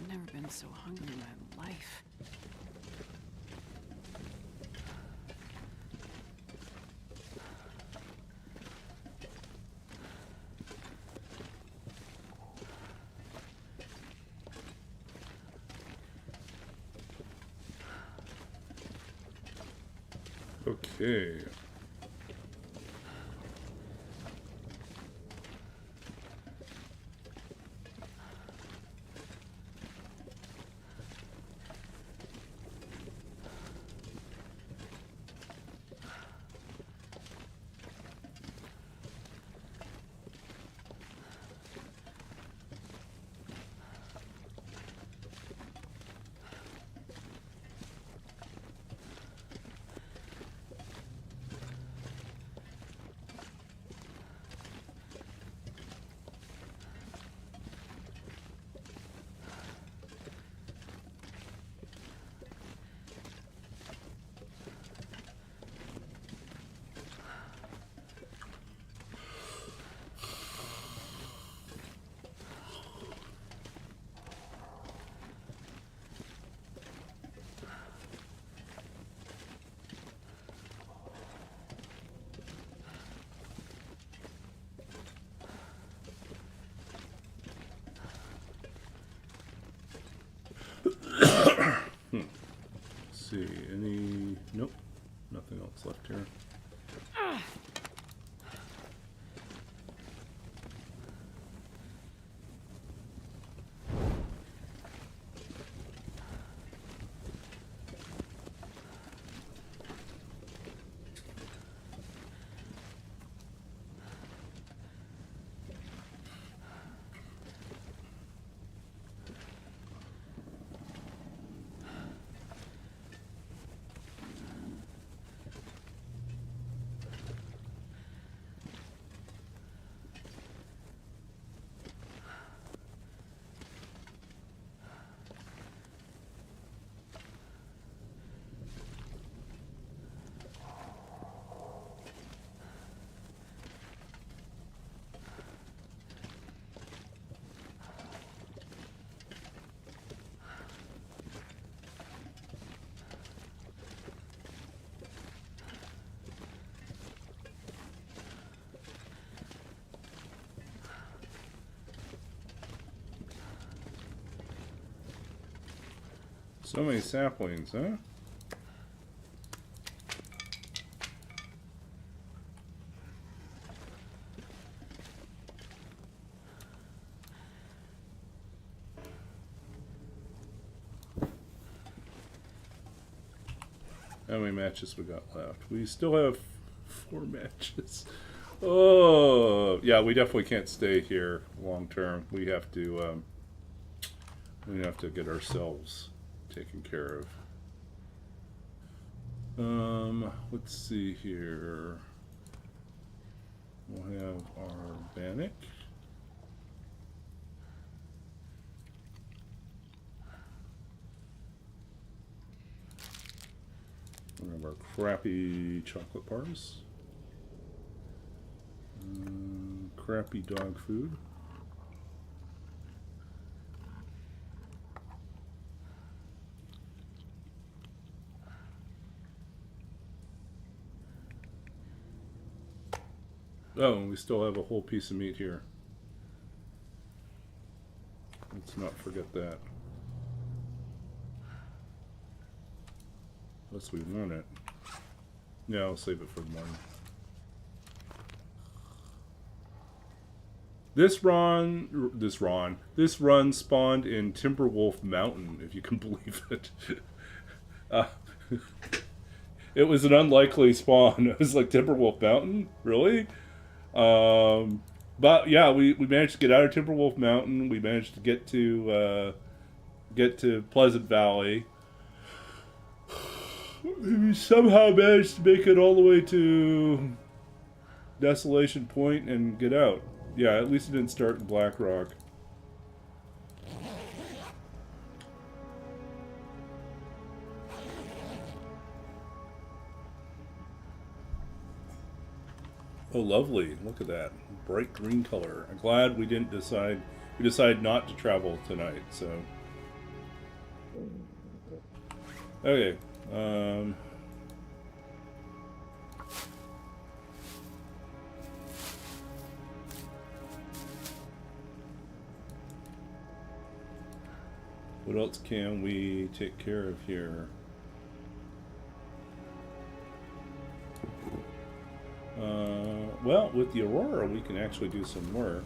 I've never been so hungry in my life.
Okay. What's left here? So many saplings, huh? How many matches we got left? We still have 4 matches. Oh, yeah, we definitely can't stay here long term. We have to get ourselves taken care of. Let's see here. We'll have our Bannock. We'll have our crappy chocolate bars. Crappy dog food. Oh, and we still have a whole piece of meat here. Let's not forget that. Unless we want it. Yeah, I'll save it for the morning. This run spawned in Timberwolf Mountain, if you can believe it. It was an unlikely spawn. It was like Timberwolf Mountain, really? But yeah, we managed to get out of Timberwolf Mountain. We managed to get to Pleasant Valley. We somehow managed to make it all the way to Desolation Point and get out. Yeah, at least it didn't start in Black Rock. Oh, lovely. Look at that. Bright green color. I'm glad we decided not to travel tonight, so. Okay. What else can we take care of here? Well, with the Aurora, we can actually do some work.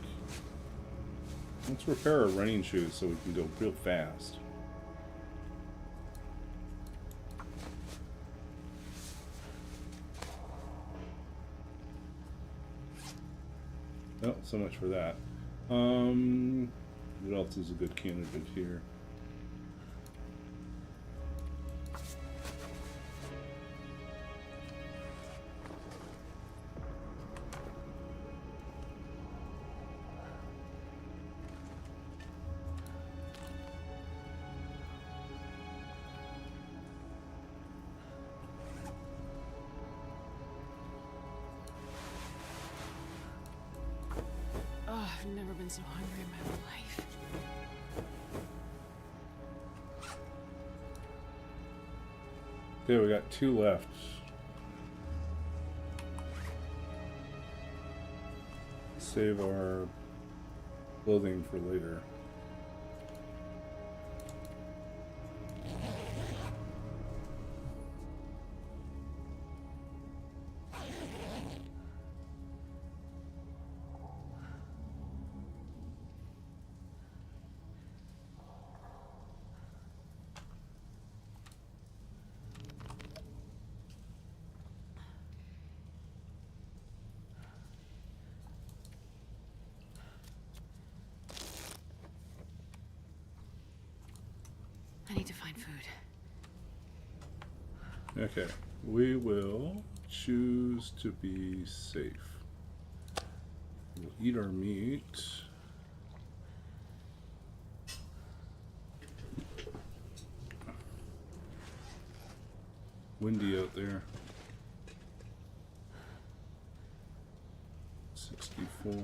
Let's repair our running shoes so we can go real fast. Oh, so much for that. What else is a good candidate here?
I've never been so hungry in my life.
Okay, we got 2 left. Save our clothing for later. Okay, we will choose to be safe. We'll eat our meat. Windy out there. 64.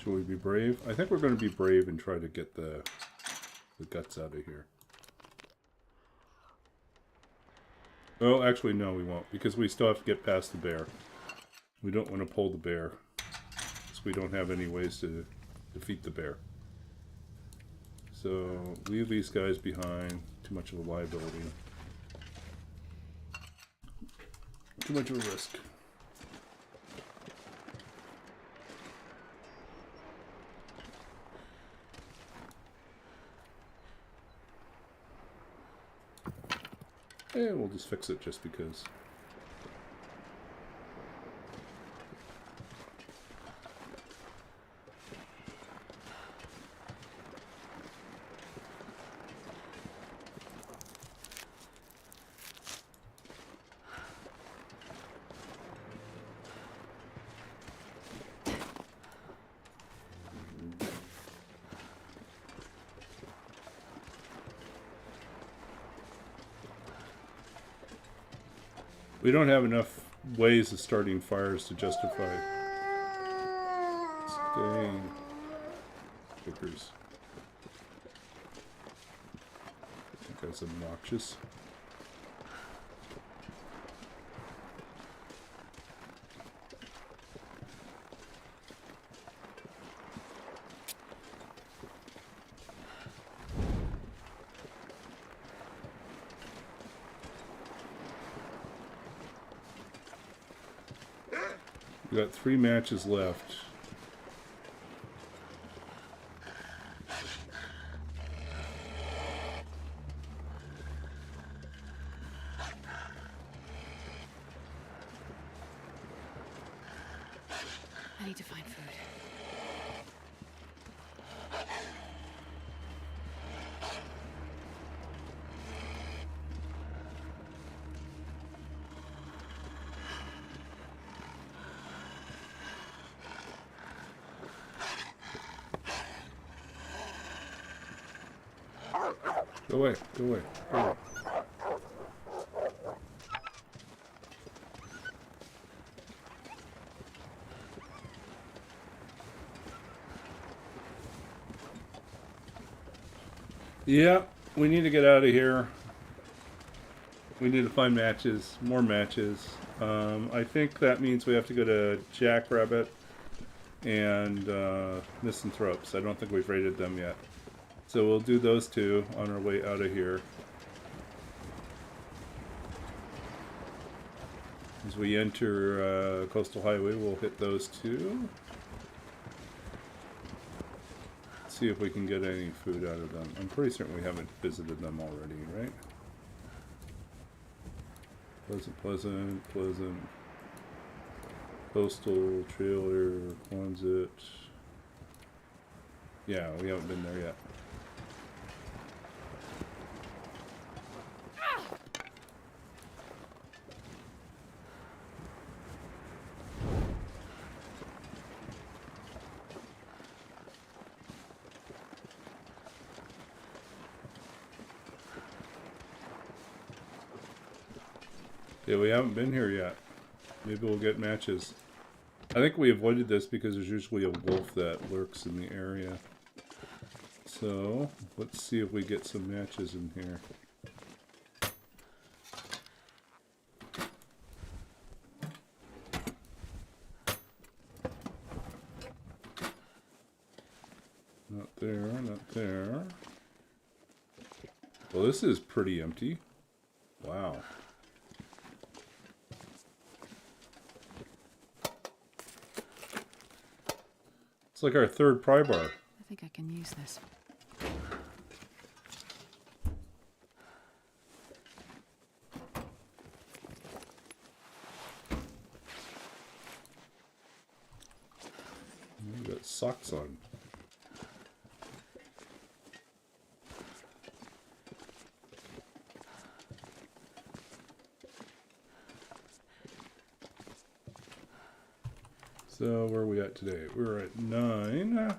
Should we be brave? I think we're going to be brave and try to get the guts out of here. Oh, actually, no, we won't, because we still have to get past the bear. We don't want to pull the bear, because we don't have any ways to defeat the bear. So, leave these guys behind. Too much of a liability. Too much of a risk. And we'll just fix it just because. We don't have enough ways of starting fires to justify staying. Kickers. I think that's obnoxious. We got 3 matches left.
I need to find food.
Go away, go away, go away. Yeah, we need to get out of here. We need to find matches, more matches. I think that means we have to go to Jackrabbit and Misanthropes. I don't think we've raided them yet. So we'll do those 2 on our way out of here. As we enter Coastal Highway, we'll hit those 2. See if we can get any food out of them. I'm pretty certain we haven't visited them already, right? Pleasant, pleasant, pleasant. Coastal, trailer, Quonset. Yeah, we haven't been there yet. Yeah, we haven't been here yet. Maybe we'll get matches. I think we avoided this because there's usually a wolf that lurks in the area. So, let's see if we get some matches in here. Not there, not there. Well, this is pretty empty. Wow. like our third pry bar.
I think I can use this.
You got socks on. So where are we at today? We're at 9.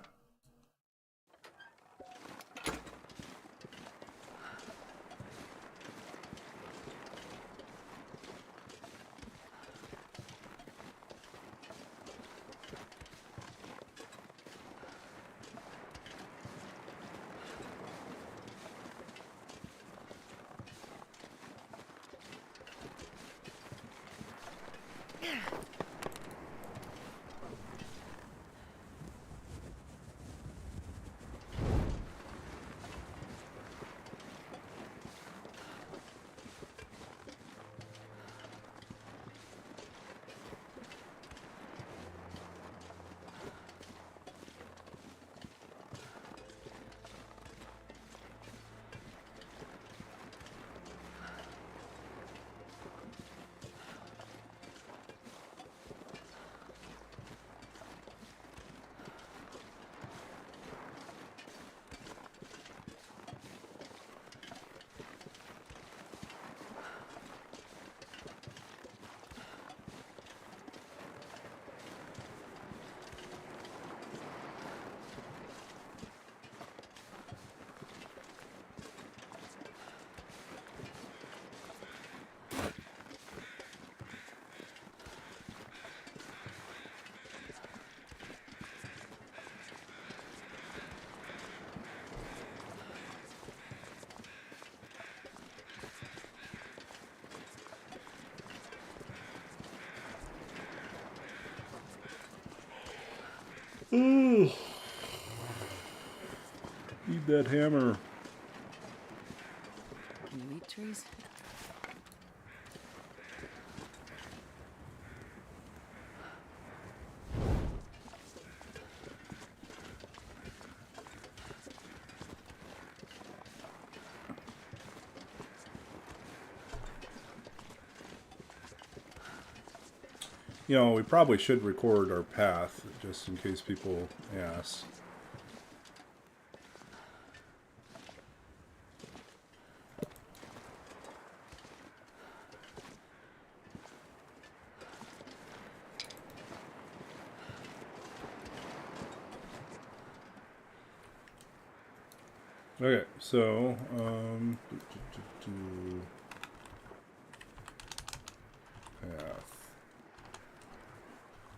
Ooh. Need that hammer.
Can you eat trees?
You know, we probably should record our path, just in case people ask. Okay, so, path.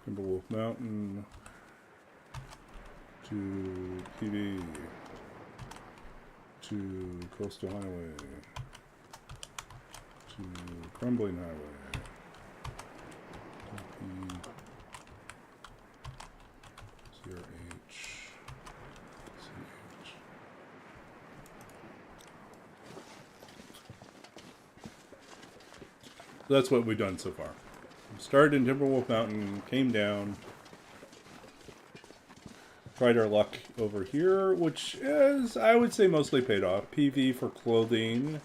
Timberwolf Mountain to PV to Coastal Highway to Crumbling Highway CRH CH. That's what we've done so far. Started in Timberwolf Mountain, came down, tried our luck over here, which is, I would say, mostly paid off. PV for clothing,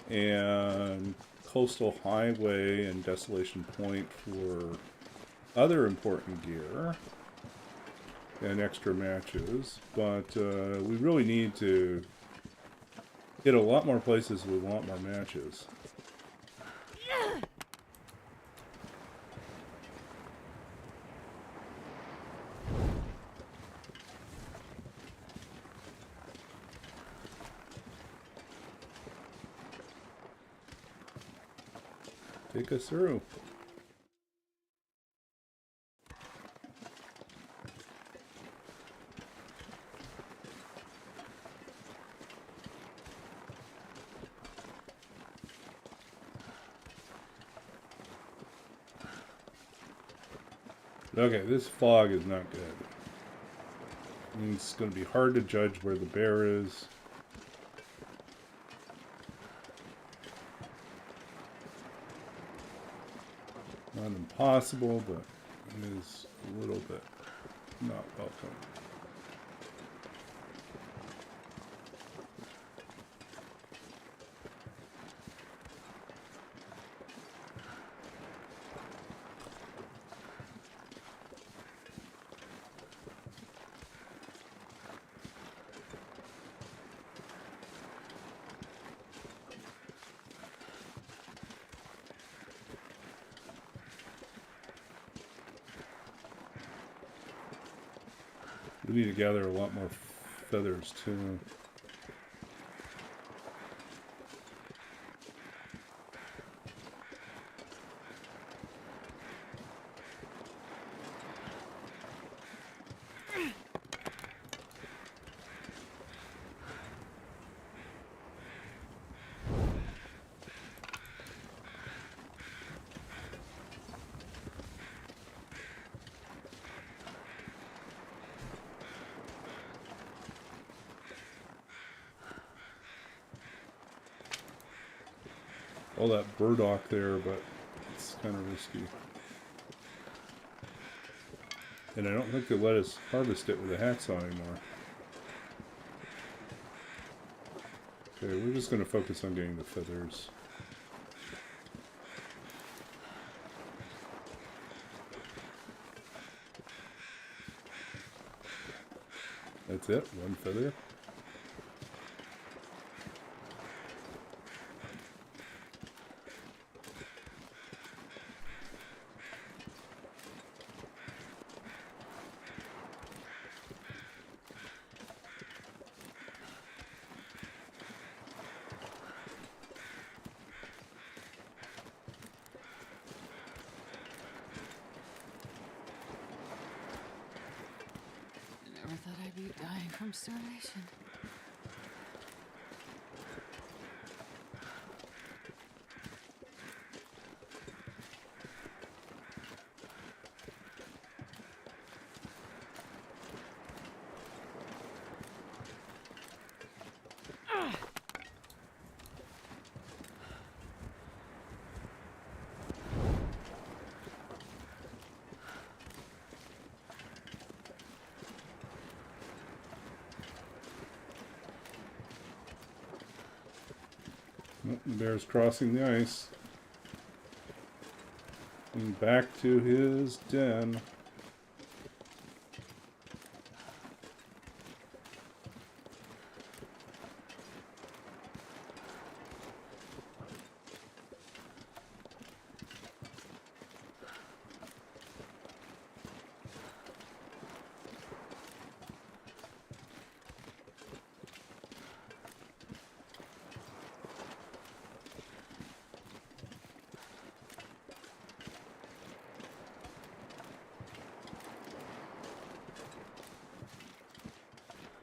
and Coastal Highway and Desolation Point for other important gear and extra matches. But we really need to get a lot more places we want more matches. Take us through. Okay, this fog is not good. It means it's going to be hard to judge where the bear is. Not impossible, but it is a little bit not welcome. We need to gather a lot more feathers too. All that burdock there, but it's kind of risky. And I don't think they let us harvest it with a hacksaw anymore. Okay, we're just going to focus on getting the feathers. That's it, one feather.
I never thought I'd be dying from starvation.
Oh, the bear's crossing the ice. And back to his den.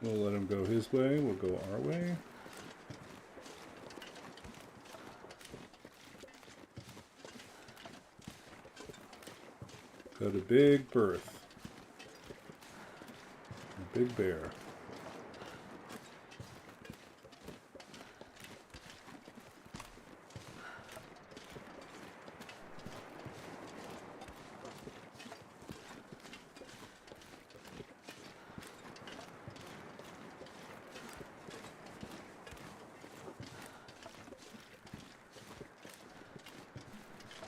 We'll let him go his way, we'll go our way. Got a big berth. A big bear.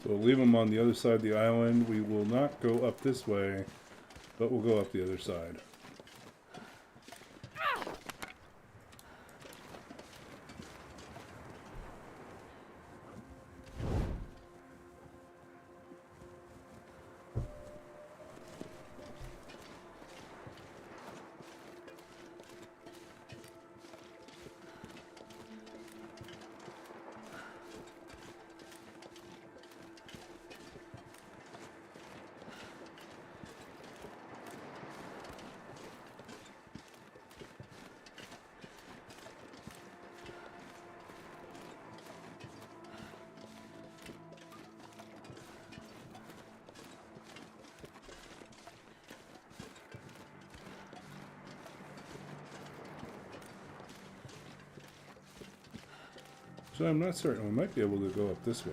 So we'll leave them on the other side of the island. We will not go up this way, but we'll go up the other side. So I'm not certain. We might be able to go up this way.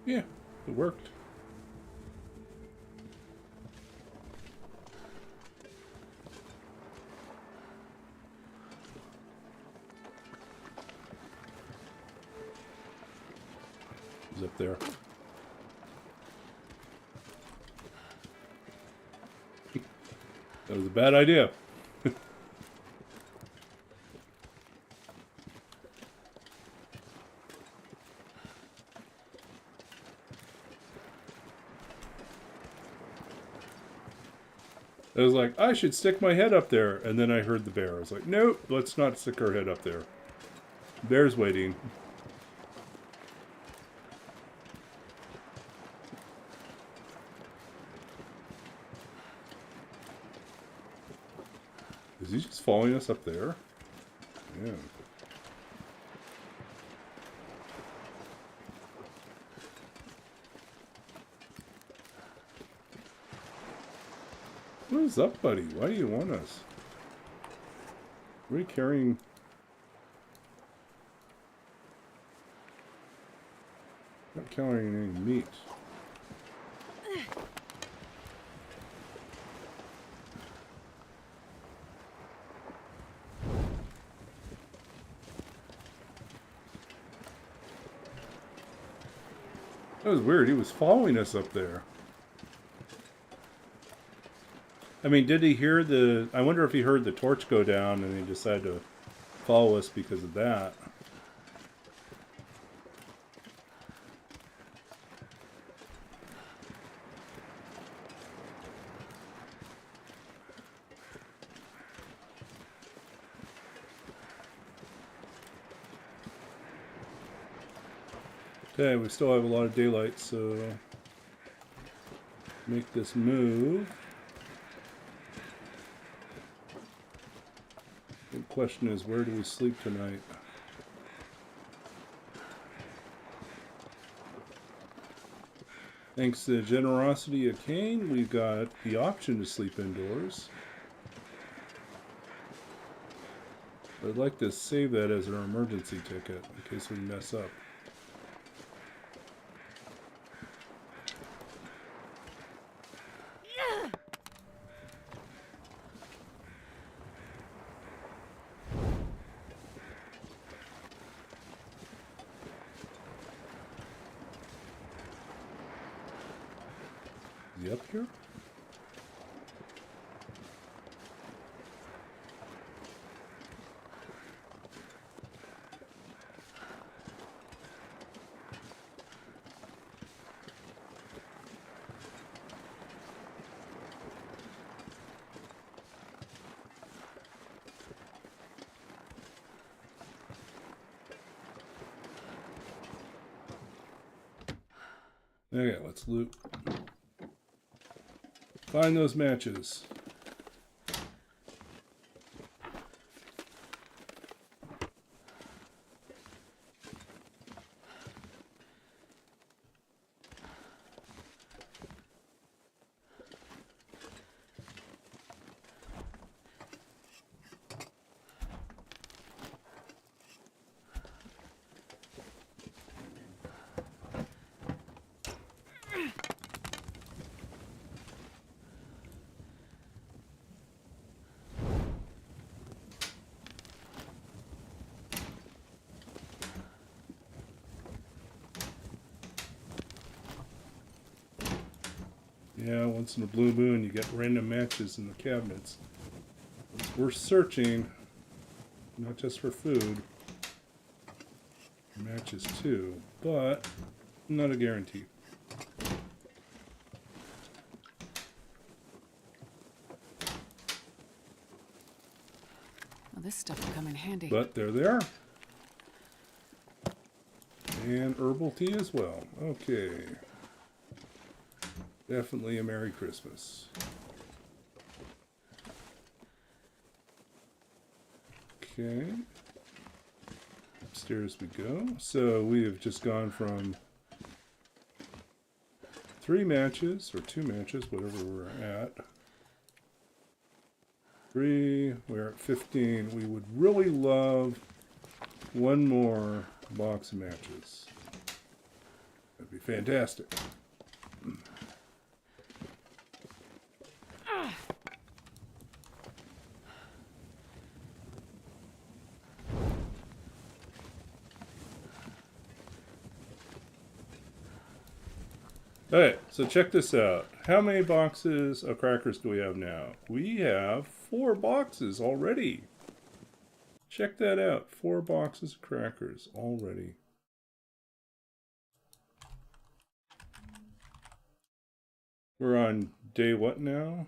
Yeah, It worked. He's up there. That was a bad idea. I was like, I should stick my head up there. And then I heard the bear. I was like, nope, let's not stick our head up there. Bear's waiting. Is he just following us up there? Yeah. What is up, buddy? Why do you want us? What are you carrying? Not carrying any meat. That was weird. He was following us up there. I mean, did he hear the... I wonder if he heard the torch go down and he decided to follow us because of that. Okay, we still have a lot of daylight, so... make this move. The question is, where do we sleep tonight? Thanks to the generosity of Kane, we've got the option to sleep indoors. I'd like to save that as our emergency ticket in case we mess up. Is he up here? Okay, let's loot. Find those matches. Yeah, once in a blue moon you get random matches in the cabinets. We're searching, not just for food, for matches too, but not a guarantee.
Well, this stuff will come in handy.
But they're there. And herbal tea as well. Okay. Definitely a Merry Christmas. Okay. Upstairs we go. So we have just gone from 3 matches, or 2 matches, whatever we're at. 3, we're at 15. We would really love one more box of matches. That'd be fantastic. Alright, so check this out. How many boxes of crackers do we have now? We have 4 boxes already. Check that out. 4 boxes of crackers already. We're on day what now?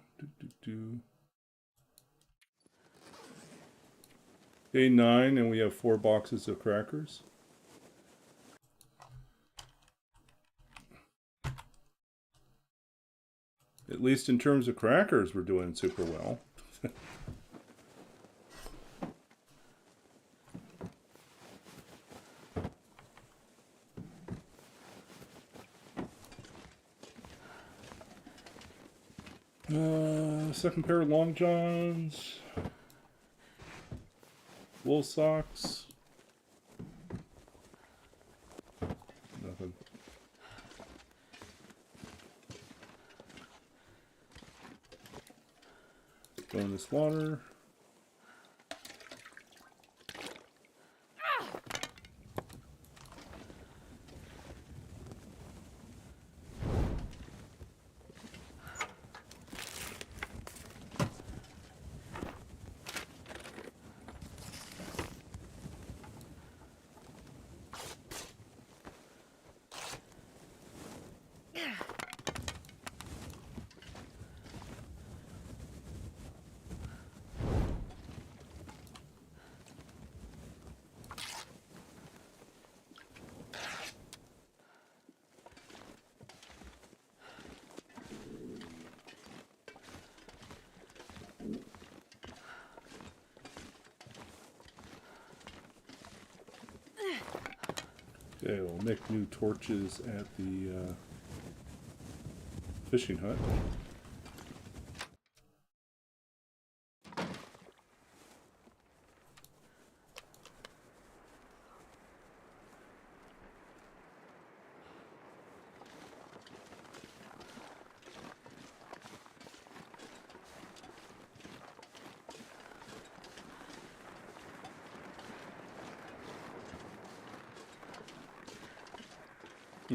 Day 9, and we have 4 boxes of crackers. At least in terms of crackers, we're doing super well. Second pair of long johns. Wool socks. Nothing. Go in this water. Okay, we'll make new torches at the fishing hut.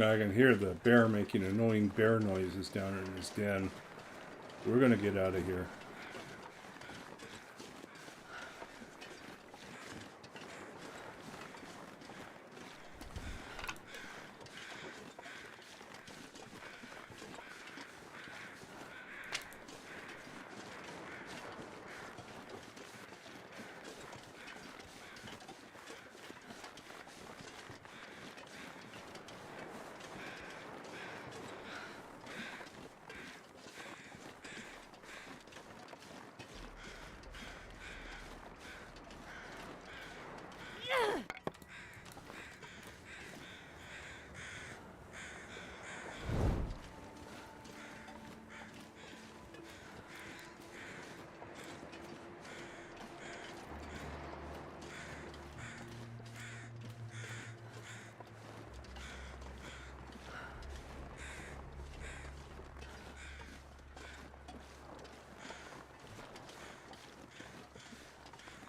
I can hear the bear making annoying bear noises down in his den. We're gonna get out of here.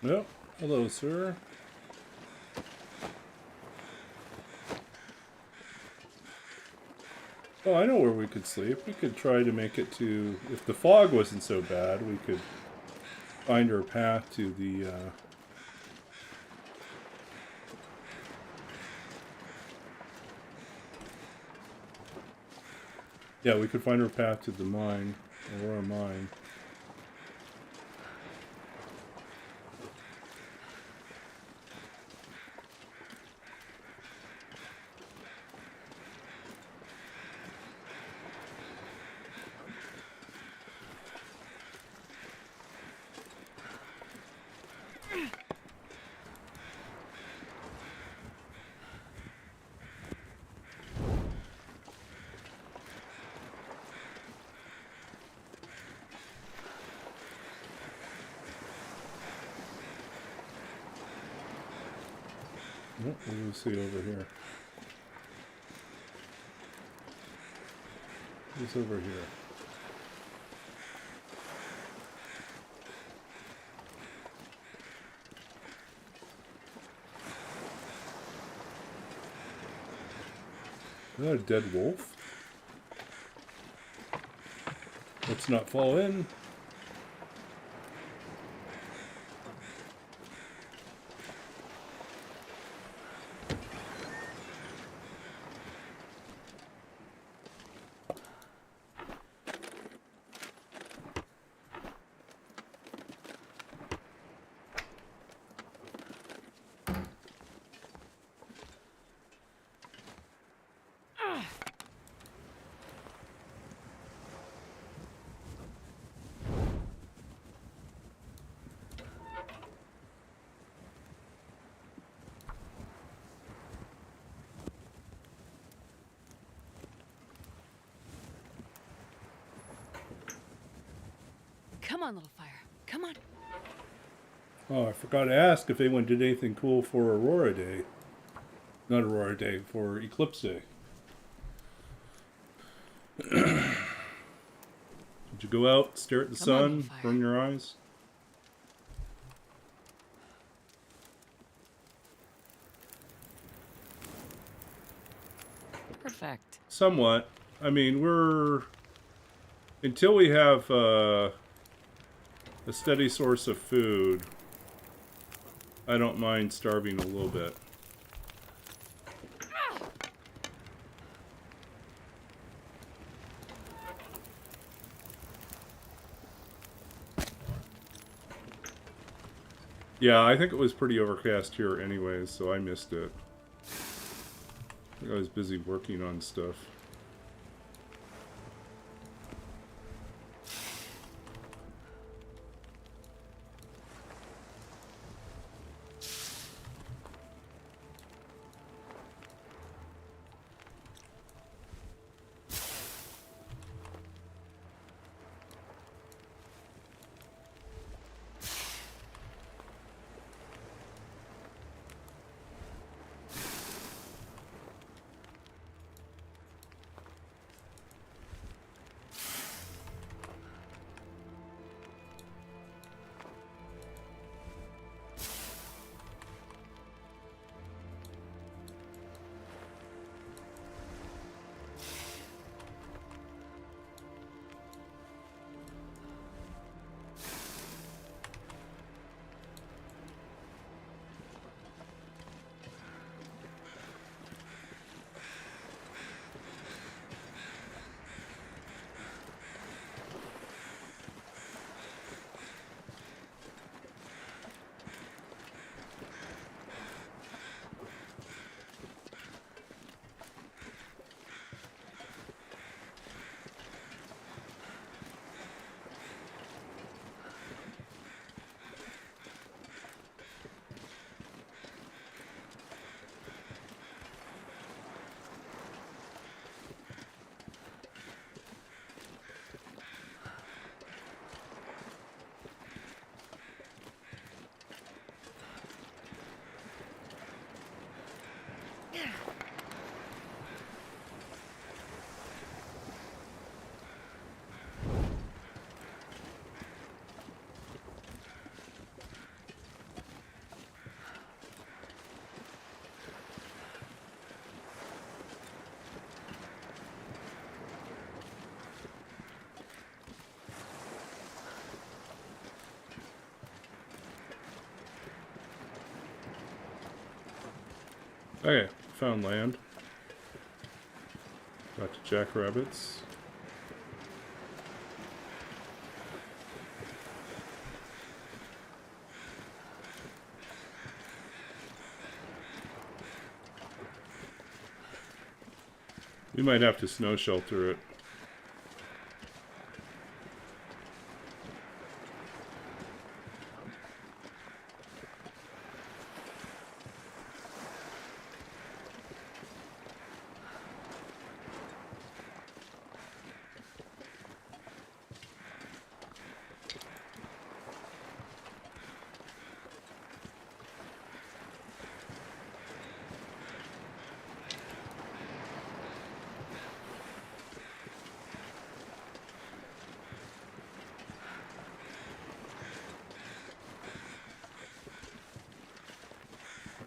Well, hello, sir. Oh, I know where we could sleep. We could try to make it to... If the fog wasn't so bad, we could find our path to the... Yeah, we could find our path to the mine. Or a mine. What do we see over here? What's over here? Is that a dead wolf? Let's not fall in.
Come on, little fire. Come on.
Oh, I forgot to ask if anyone did anything cool for Aurora Day. Not Aurora Day, for Eclipse Day. Did you go out, stare at the
Come on, little
sun,
fire.
burn your eyes?
Perfect.
Somewhat. I mean, until we have a steady source of food, I don't mind starving a little bit. Yeah, I think it was pretty overcast here anyways, so I missed it. I think I was busy working on stuff. Okay, found land. Got to jackrabbits. We might have to snow shelter it.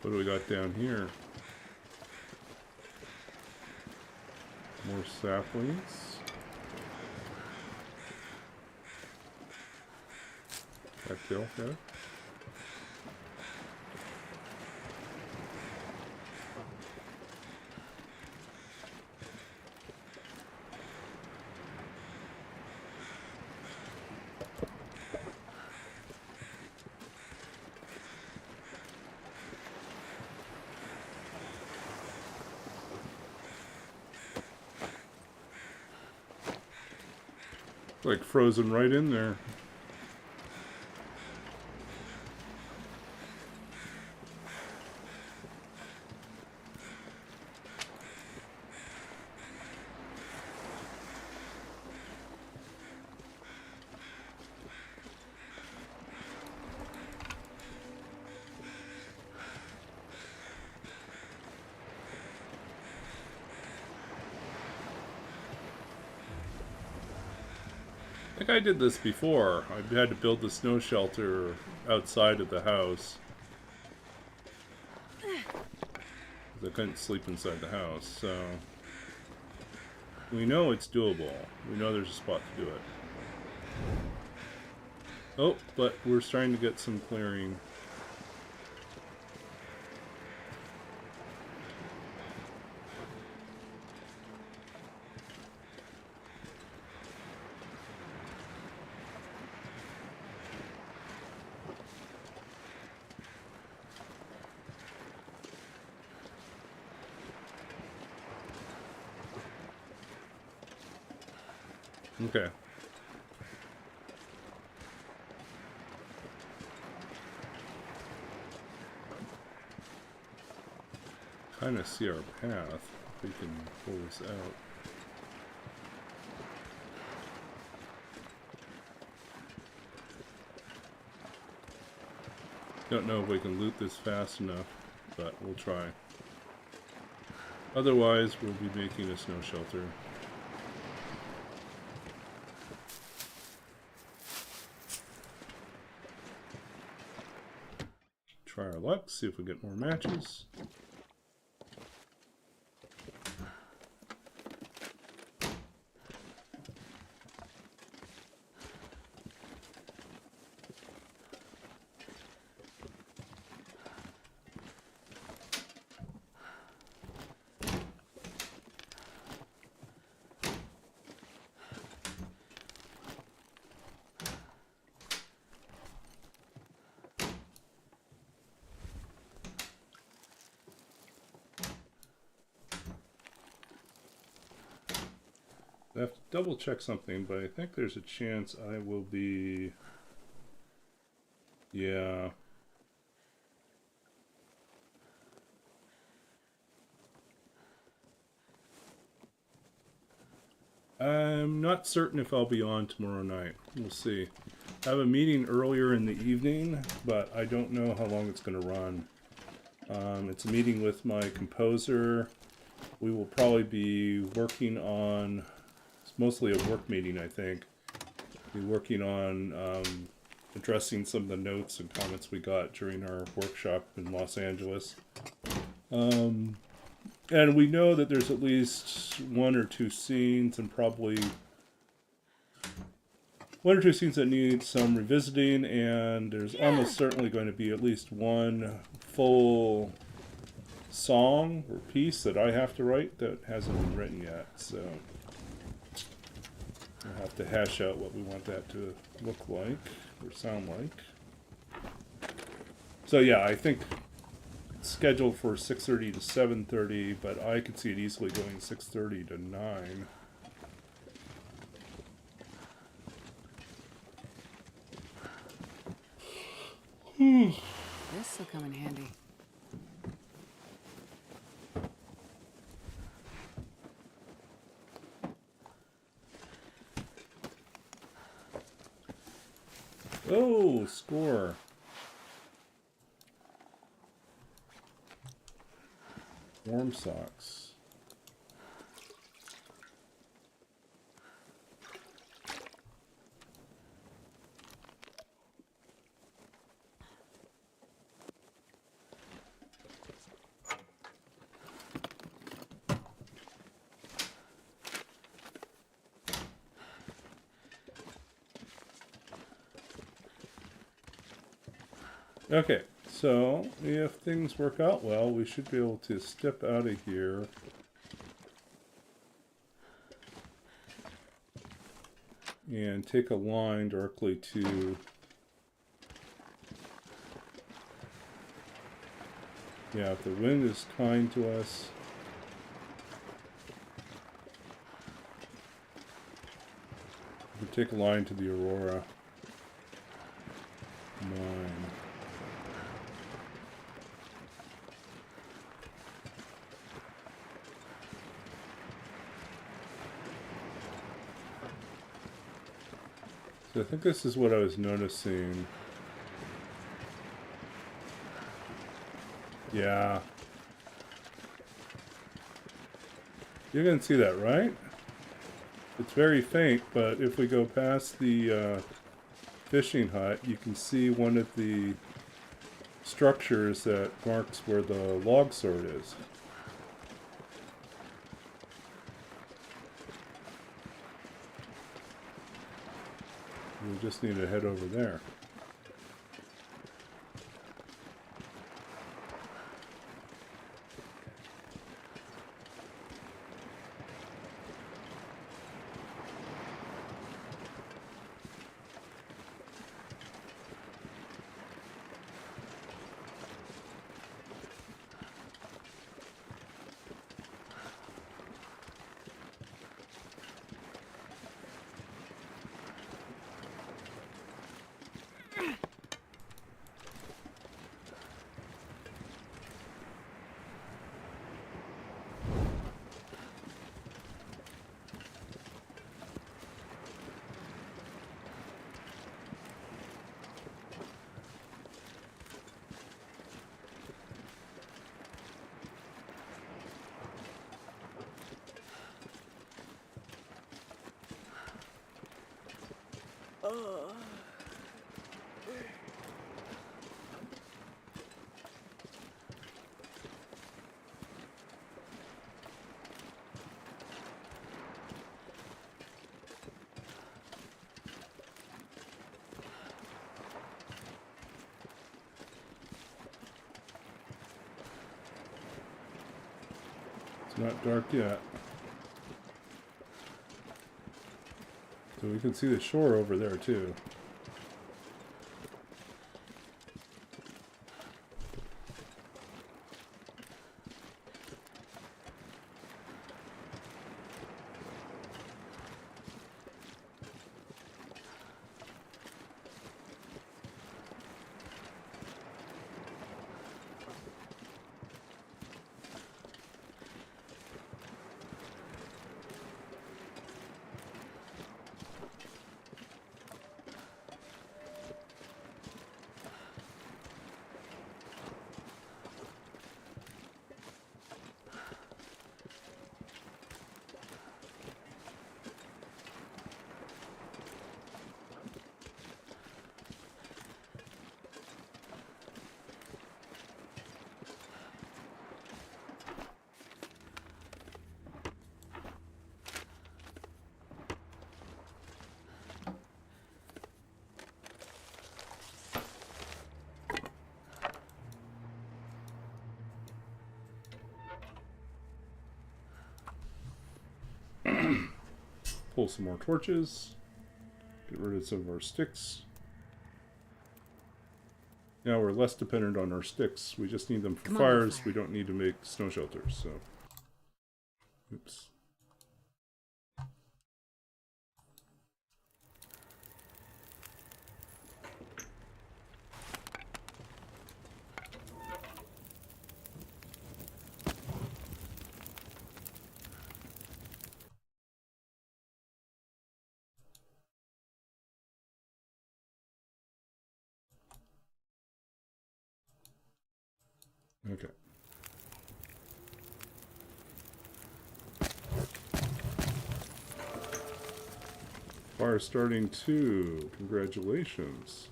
What do we got down here? More saplings. Tactile, yeah. Like frozen right in there. I think I did this before. I had to build the snow shelter outside of the house. I couldn't sleep inside the house, so we know it's doable. We know there's a spot to do it. Oh, but we're starting to get some clearing. Okay. Kind of see our path. If we can pull this out. Don't know if we can loot this fast enough, but we'll try. Otherwise, we'll be making a snow shelter. Try our luck, see if we get more matches. I have to double check something, but I think there's a chance I will be... Yeah. I'm not certain if I'll be on tomorrow night. We'll see. I have a meeting earlier in the evening, but I don't know how long it's going to run. It's a meeting with my composer. We will probably be working on... mostly a work meeting, I think. Be working on addressing some of the notes and comments we got during our workshop in Los Angeles. And we know that there's at least one or two scenes, and probably one or two scenes that need some revisiting, and there's almost certainly going to be at least one full song or piece that I have to write that hasn't been written yet, so... We'll have to hash out what we want that to look like, or sound like. So yeah, I think it's scheduled for 6:30 to 7:30, but I could see it easily going 6:30 to 9.
This will come in handy.
Oh, score. Warm socks. Okay, so if things work out well, we should be able to step out of here. And take a line directly to... Yeah, if the wind is kind to us... we can take a line to the Aurora. 9. So I think this is what I was noticing. Yeah. You can see that, right? It's very faint, but if we go past the fishing hut, you can see one of the structures that marks where the log sword is. We just need to head over there. It's not dark yet. So we can see the shore over there too. Pull some more torches. Get rid of some of our sticks. Now we're less dependent on our sticks. We just need them for fires. We don't need to make snow shelters, so. Oops. Okay. Fire starting too. Congratulations.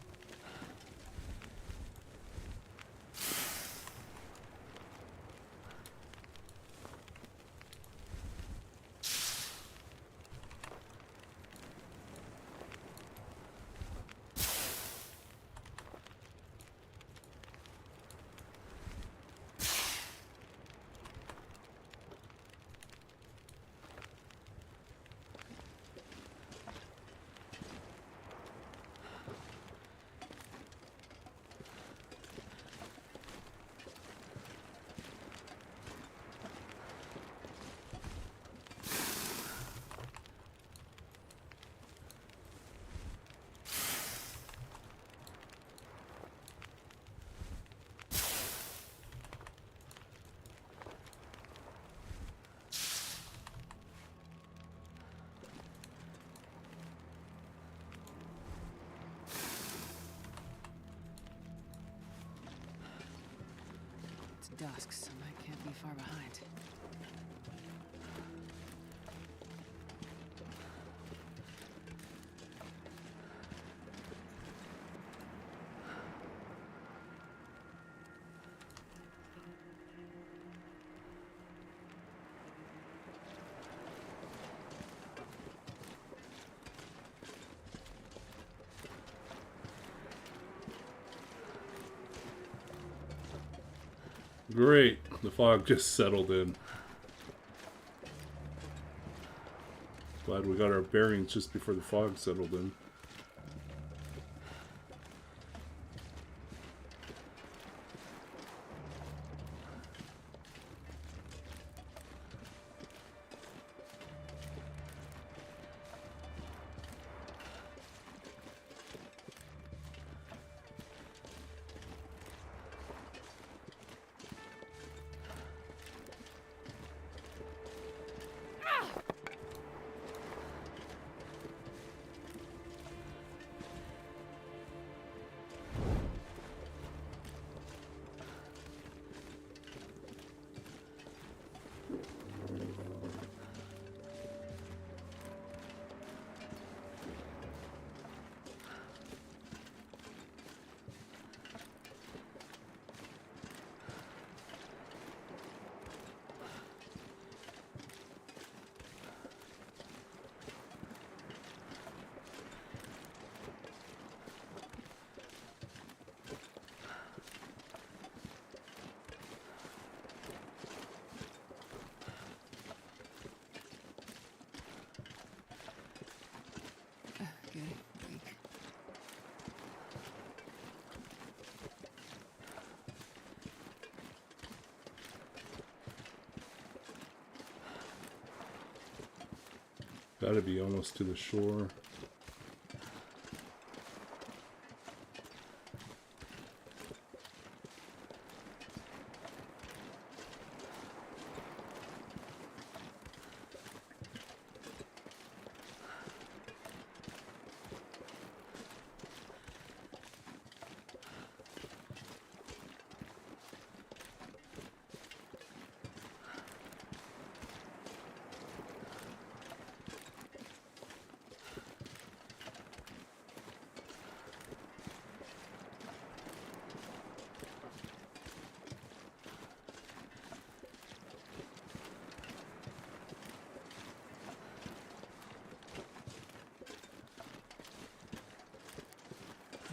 dusk, so I can't be far behind.
Great, the fog just settled in. Glad we got our bearings just before the fog settled in. Good. Weak. Gotta be almost to the shore.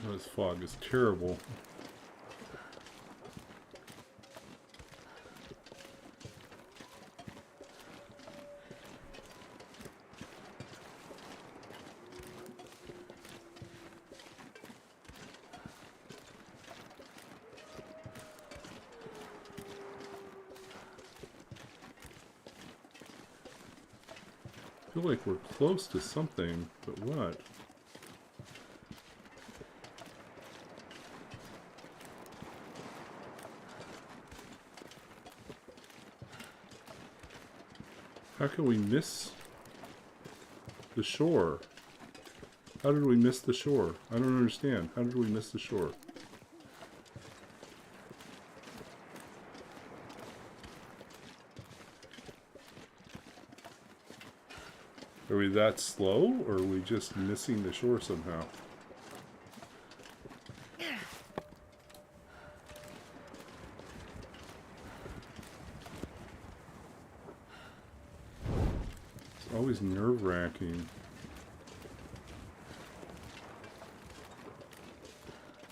Oh, this fog is terrible. I feel like we're close to something, but what? How can we miss the shore? How did we miss the shore? I don't understand. How did we miss the shore? Are we that slow, or are we just missing the shore somehow? It's always nerve-wracking.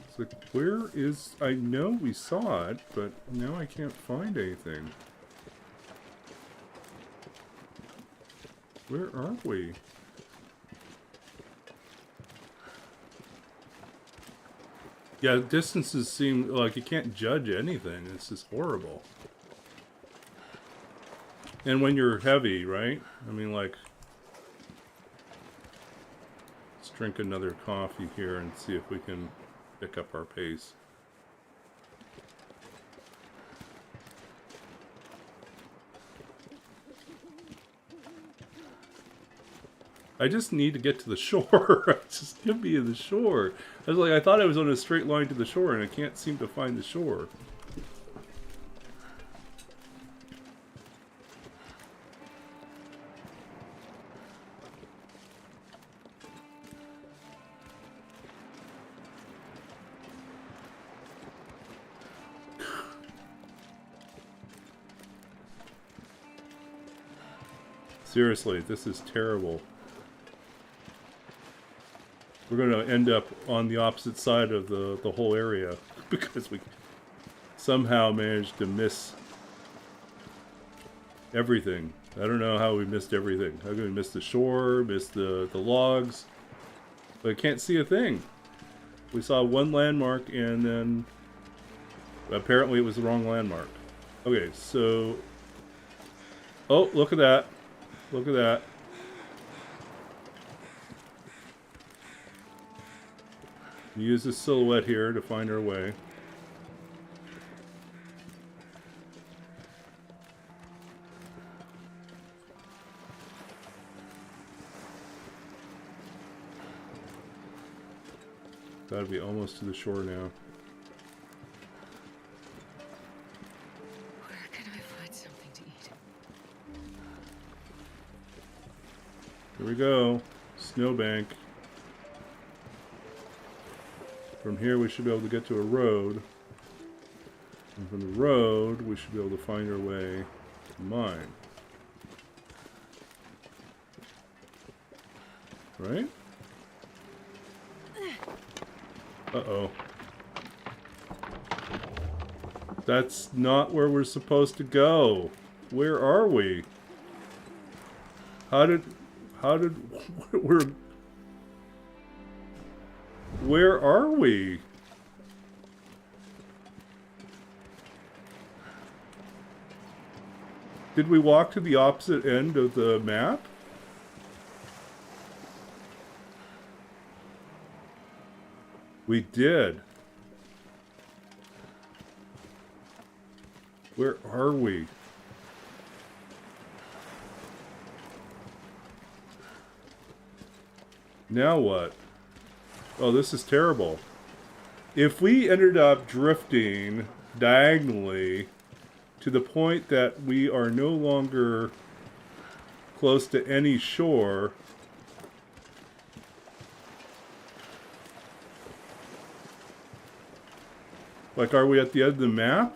It's like, where is... I know we saw it, but now I can't find anything. Where are we? Yeah, distances seem like you can't judge anything. It's just horrible. And when you're heavy, right? I mean, like... Let's drink another coffee here and see if we can pick up our pace. I just need to get to the shore. Just give me the shore. I was like, I thought I was on a straight line to the shore, and I can't seem to find the shore. Seriously, this is terrible. We're going to end up on the opposite side of the whole area because we somehow managed to miss everything. I don't know how we missed everything. How could we miss the shore, miss the logs? But I can't see a thing. We saw one landmark and then apparently it was the wrong landmark. Okay, so... Oh, look at that. Look at that. Use this silhouette here to find our way. Gotta be almost to the shore now.
Where can I find something to eat?
Here we go. Snowbank. From here we should be able to get to a road. And from the road we should be able to find our way to mine. Right? Uh-oh. That's not where we're supposed to go. Where are we? How did where are we? Did we walk to the opposite end of the map? We did. Where are we? Now what? Oh, this is terrible. If we ended up drifting diagonally to the point that we are no longer close to any shore, like, are we at the end of the map?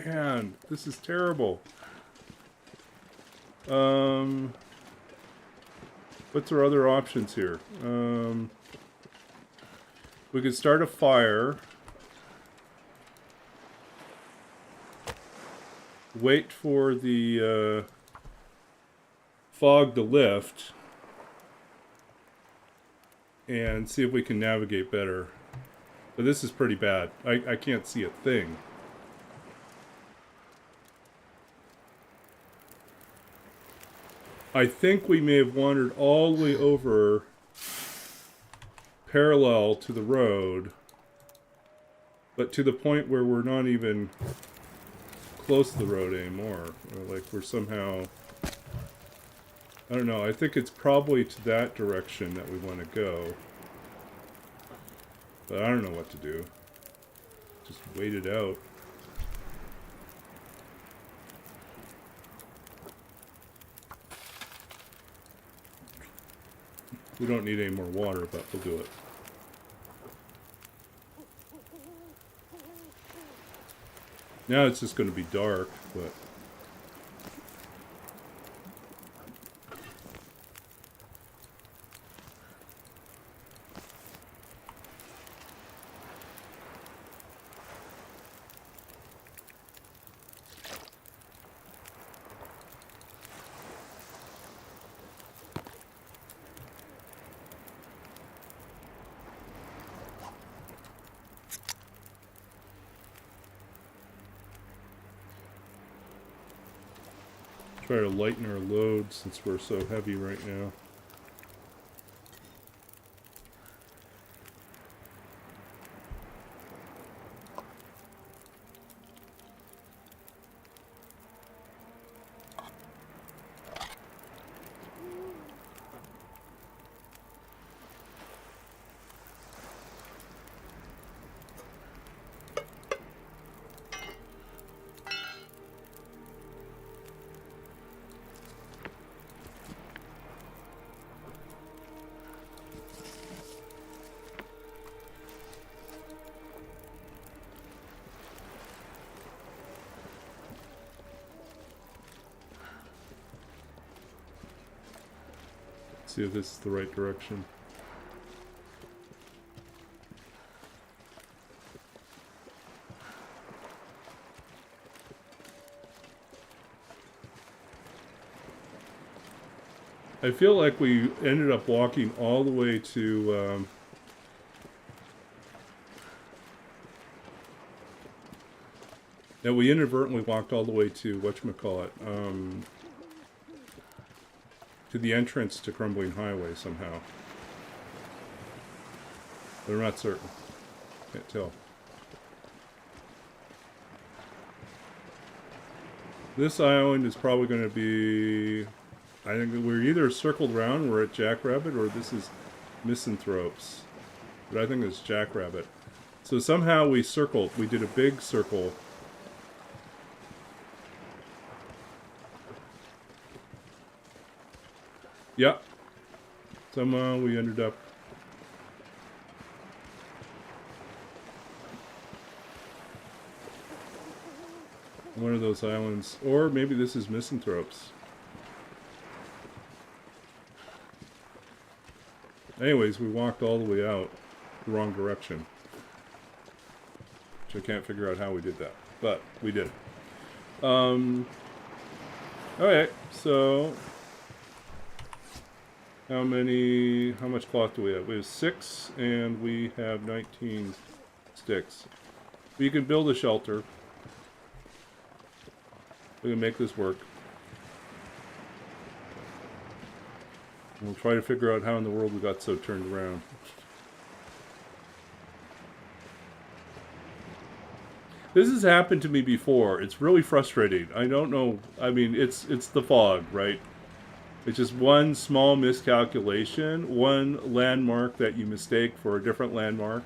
Man, this is terrible. What's our other options here? We could start a fire. Wait for the fog to lift. And see if we can navigate better. But this is pretty bad. I can't see a thing. I think we may have wandered all the way over parallel to the road, but to the point where we're not even close to the road anymore. Or like we're somehow... I don't know. I think it's probably to that direction that we want to go. But I don't know what to do. Just wait it out. We don't need any more water, but we'll do it. Now it's just going to be dark, but... Try to lighten our load since we're so heavy right now. see if this is the right direction. I feel like we ended up walking all the way to that we inadvertently walked all the way to whatchamacallit, to the entrance to Crumbling Highway somehow. But I'm not certain. Can't tell. This island is probably going to be... I think we're either circled around, we're at Jackrabbit, or this is Misanthropes. But I think it's Jackrabbit. So somehow we circled. We did a big circle. Yep. Somehow we ended up... one of those islands. Or maybe this is Misanthropes. Anyways, we walked all the way out the wrong direction. Which I can't figure out how we did that. But we did. Alright, so... how much cloth do we have? We have 6, and we have 19 sticks. We can build a shelter. We can make this work. We'll try to figure out how in the world we got so turned around. This has happened to me before. It's really frustrating. I don't know. I mean, it's the fog, right? It's just one small miscalculation, one landmark that you mistake for a different landmark,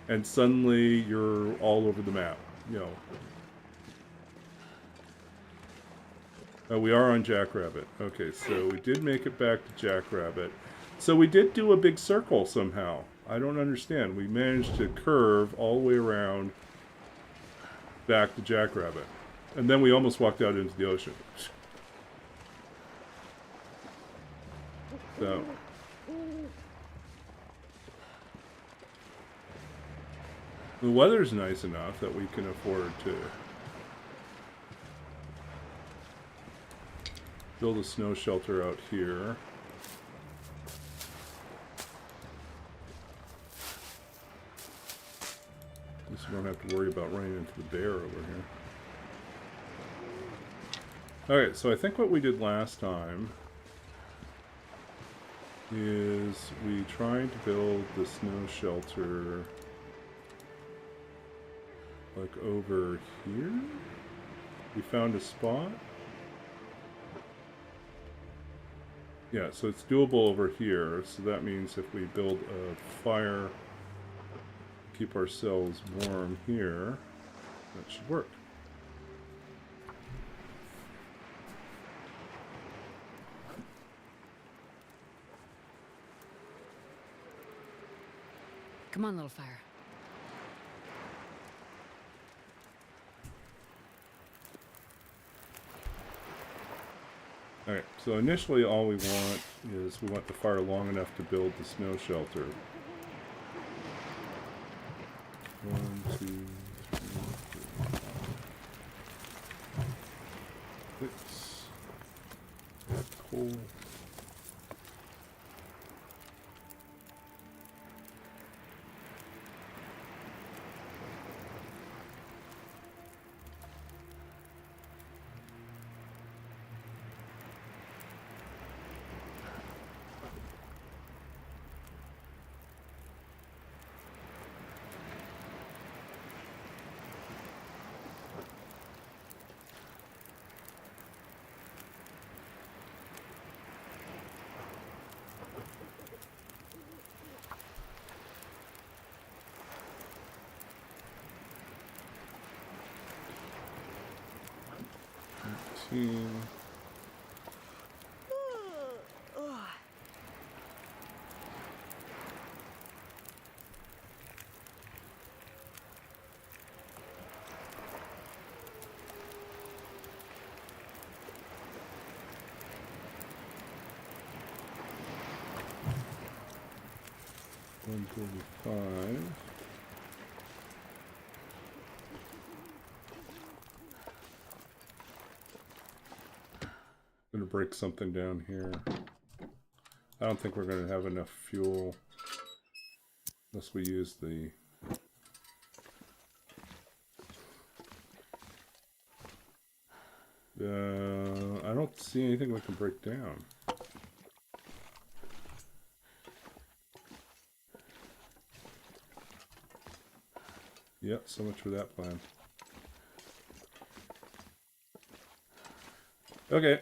and suddenly you're all over the map, you know. We are on Jackrabbit. Okay, so we did make it back to Jackrabbit. So we did do a big circle somehow. I don't understand. We managed to curve all the way around back to Jackrabbit. And then we almost walked out into the ocean. So... the weather's nice enough that we can afford to build a snow shelter out here. At least we don't have to worry about running into the bear over here. Alright, so I think what we did last time is we tried to build the snow shelter like over here. We found a spot. Yeah, so it's doable over here, so that means if we build a fire, keep ourselves warm here, that should work.
Come on, little fire.
Alright, so initially all we want is we want the fire long enough to build the snow shelter. 1, 2, 3, 4, 5, 6. Coal. 135. Gonna break something down here. I don't think we're gonna have enough fuel unless we use the I don't see anything we can break down. Yep, so much for that plan. Okay,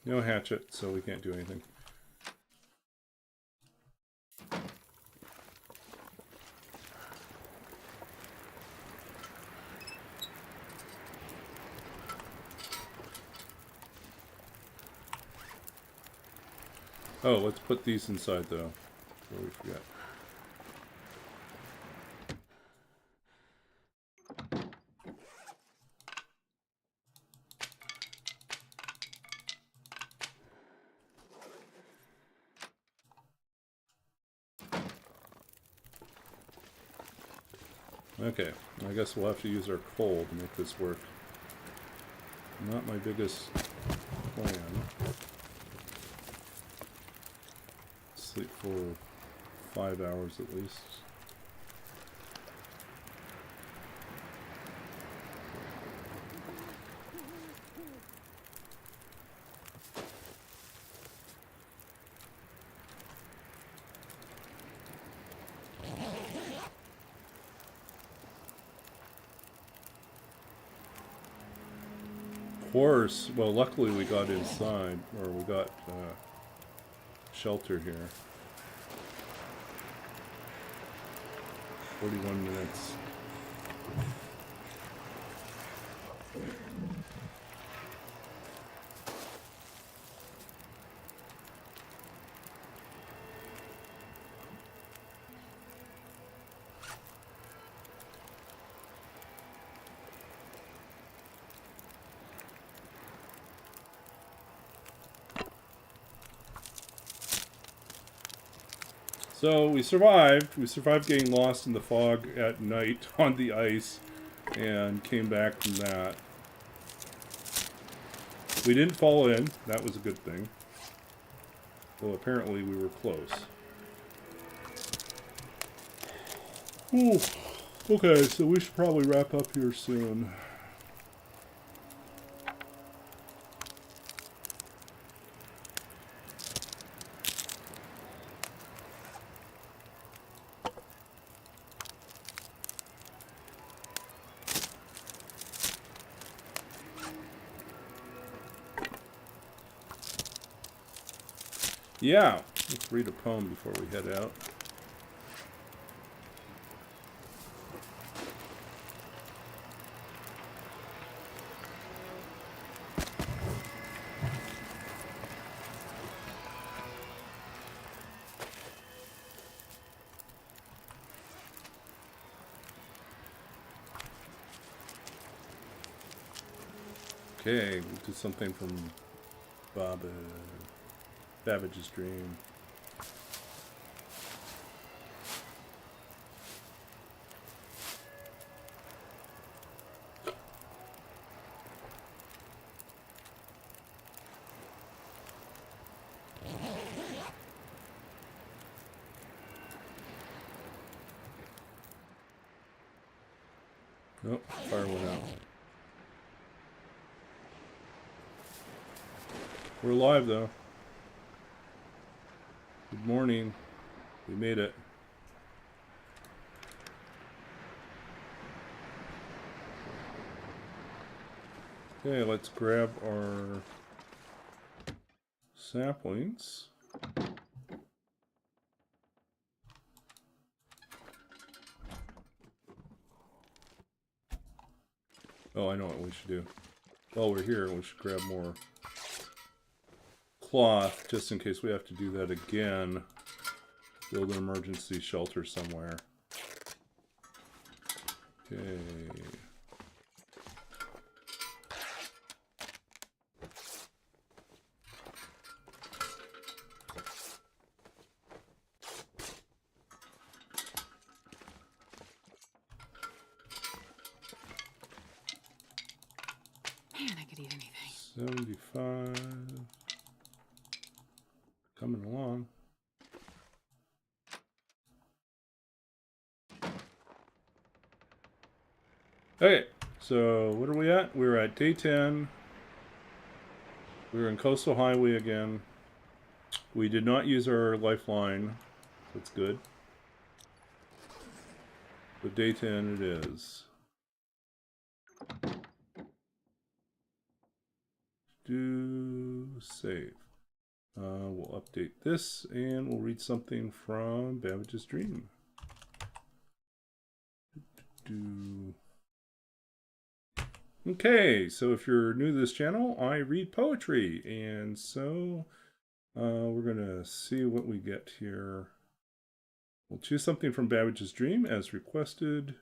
no hatchet, so we can't do anything. Oh, let's put these inside though, before we forget. Okay, I guess we'll have to use our coal to make this work. Not my biggest plan. Sleep for 5 hours at least. Horse, well, luckily we got inside, or we got shelter here. 41 minutes. So we survived. We survived getting lost in the fog at night on the ice and came back from that. We didn't fall in. That was a good thing. Though apparently we were close. Ooh. Okay, so we should probably wrap up here soon. Yeah, let's read a poem before we head out. Okay, we'll do something from Babbage's Dream. Oh, fire went out. We're alive though. Good morning. We made it. Okay, let's grab our saplings. Oh, I know what we should do. While we're here, we should grab more cloth, just in case we have to do that again. Build an emergency shelter somewhere. Okay. 75. Coming along. Okay, so what are we at? We're at day 10. We're in Coastal Highway again. We did not use our lifeline. That's good. But day 10 it is. Do save. We'll update this and we'll read something from Babbage's Dream. Okay, so if you're new to this channel, I read poetry, and so we're gonna see what we get here. We'll choose something from Babbage's Dream as requested.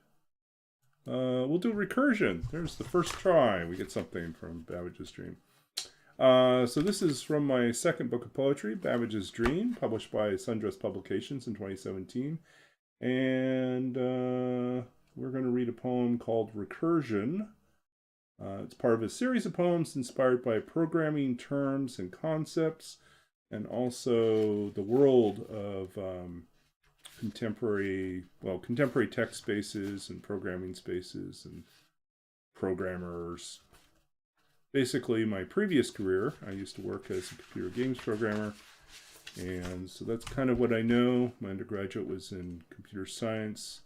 We'll do recursion. There's the first try. We get something from Babbage's Dream. So this is from my second book of poetry, Babbage's Dream, published by Sundress Publications in 2017. And we're going to read a poem called Recursion. It's part of a series of poems inspired by programming terms and concepts, and also the world of contemporary text spaces and programming spaces and programmers. Basically, my previous career, I used to work as a computer games programmer, and so that's kind of what I know. My undergraduate was in computer science.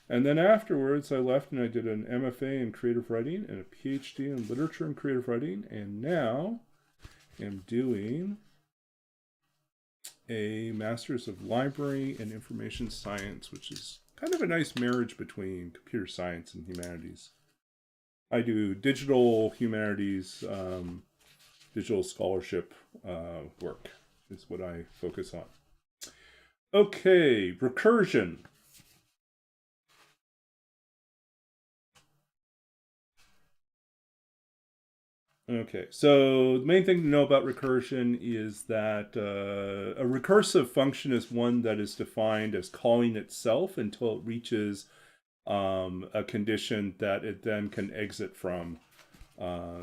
And then afterwards, I left and I did an MFA in creative writing and a PhD in literature and creative writing. And now I'm doing a Master's of Library and Information Science, which is kind of a nice marriage between computer science and humanities. I do digital humanities, digital scholarship work is what I focus on. Okay, recursion. Okay, so the main thing to know about recursion is that a recursive function is one that is defined as calling itself until it reaches a condition that it then can exit from.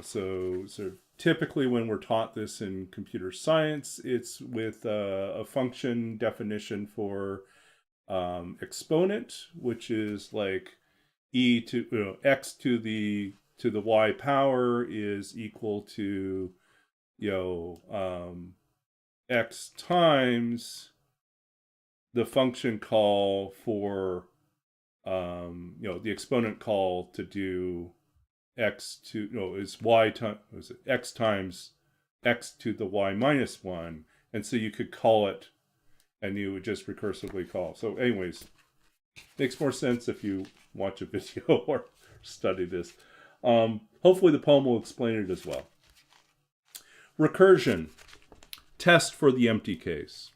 So typically when we're taught this in computer science, it's with a function definition for exponent, which is like x to the y power is equal to x times the function call for the exponent call to do is y times x times x to the y minus 1, and so you could call it and you would just recursively call. So anyways, makes more sense if you watch a video or study this. Hopefully the poem will explain it as well. Recursion. Test for the empty case.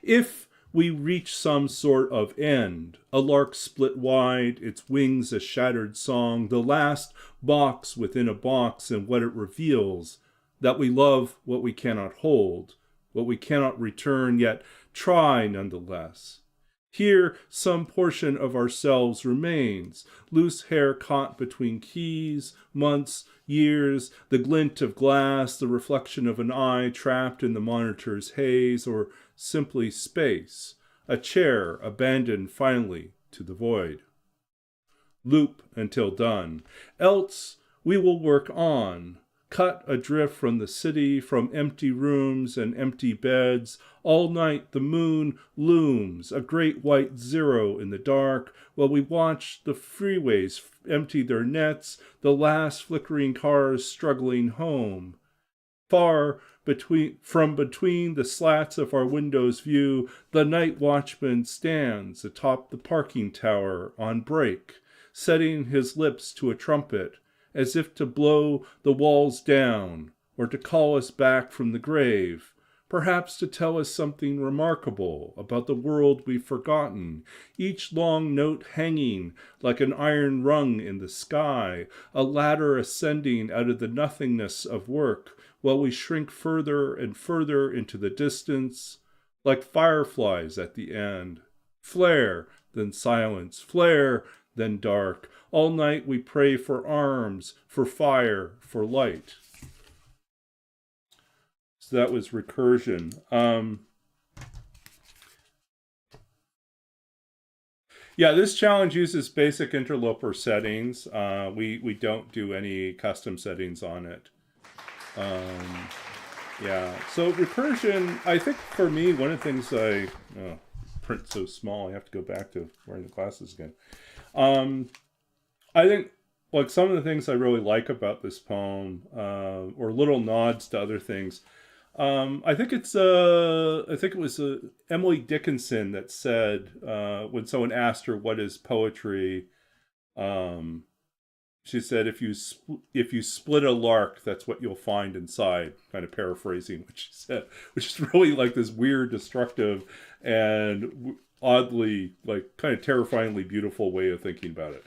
If we reach some sort of end, a lark split wide, its wings a shattered song, the last box within a box, and what it reveals, that we love what we cannot hold, what we cannot return, yet try nonetheless. Here some portion of ourselves remains, loose hair caught between keys, months, years, the glint of glass, the reflection of an eye trapped in the monitor's haze, or simply space, a chair abandoned finally to the void. Loop until done, else we will work on, cut adrift from the city, from empty rooms and empty beds. All night the moon looms, a great white zero in the dark, while we watch the freeways empty their nets, the last flickering cars struggling home. Far from between the slats of our window's view, the night watchman stands atop the parking tower on break, setting his lips to a trumpet, as if to blow the walls down, or to call us back from the grave, perhaps to tell us something remarkable about the world we've forgotten, each long note hanging like an iron rung in the sky, a ladder ascending out of the nothingness of work, while we shrink further and further into the distance, like fireflies at the end. Flare, then silence, flare, then dark. All night we pray for arms, for fire, for light. that was recursion. Yeah, this challenge uses basic interloper settings. We don't do any custom settings on it. Yeah, so recursion, I think for me, one of the things print so small, I have to go back to wearing the glasses again. I think like some of the things I really like about this poem, or little nods to other things. I think it was Emily Dickinson that said, when someone asked her what is poetry, she said, if you split a lark, that's what you'll find inside. Kind of paraphrasing what she said, which is really like this weird, destructive, and oddly, like, kind of terrifyingly beautiful way of thinking about it.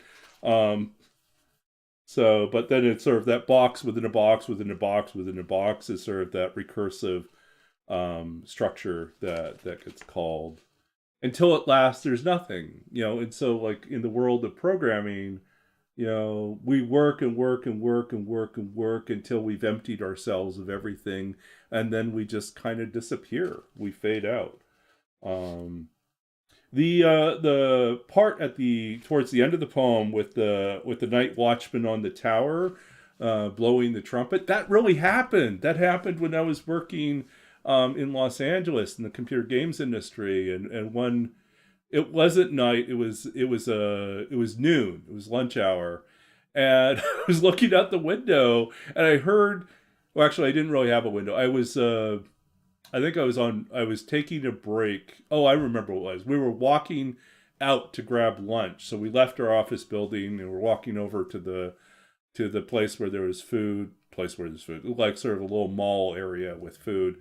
So, but then it's sort of that box within a box within a box within a box is sort of that recursive structure that gets called until at last there's nothing, And so, like in the world of programming, we work and work and work and work and work until we've emptied ourselves of everything, and then we just kind of disappear. We fade out. The part towards the end of the poem with the night watchman on the tower, blowing the trumpet, that really happened. That happened when I was working in Los Angeles in the computer games industry, and when it wasn't night, it was noon. It was lunch hour, and I was looking out the window, and I heard. Well, actually, I didn't really have a window. I think I was taking a break. Oh, I remember what it was. We were walking out to grab lunch. So we left our office building and we're walking over to the place where there was food, like sort of a little mall area with food.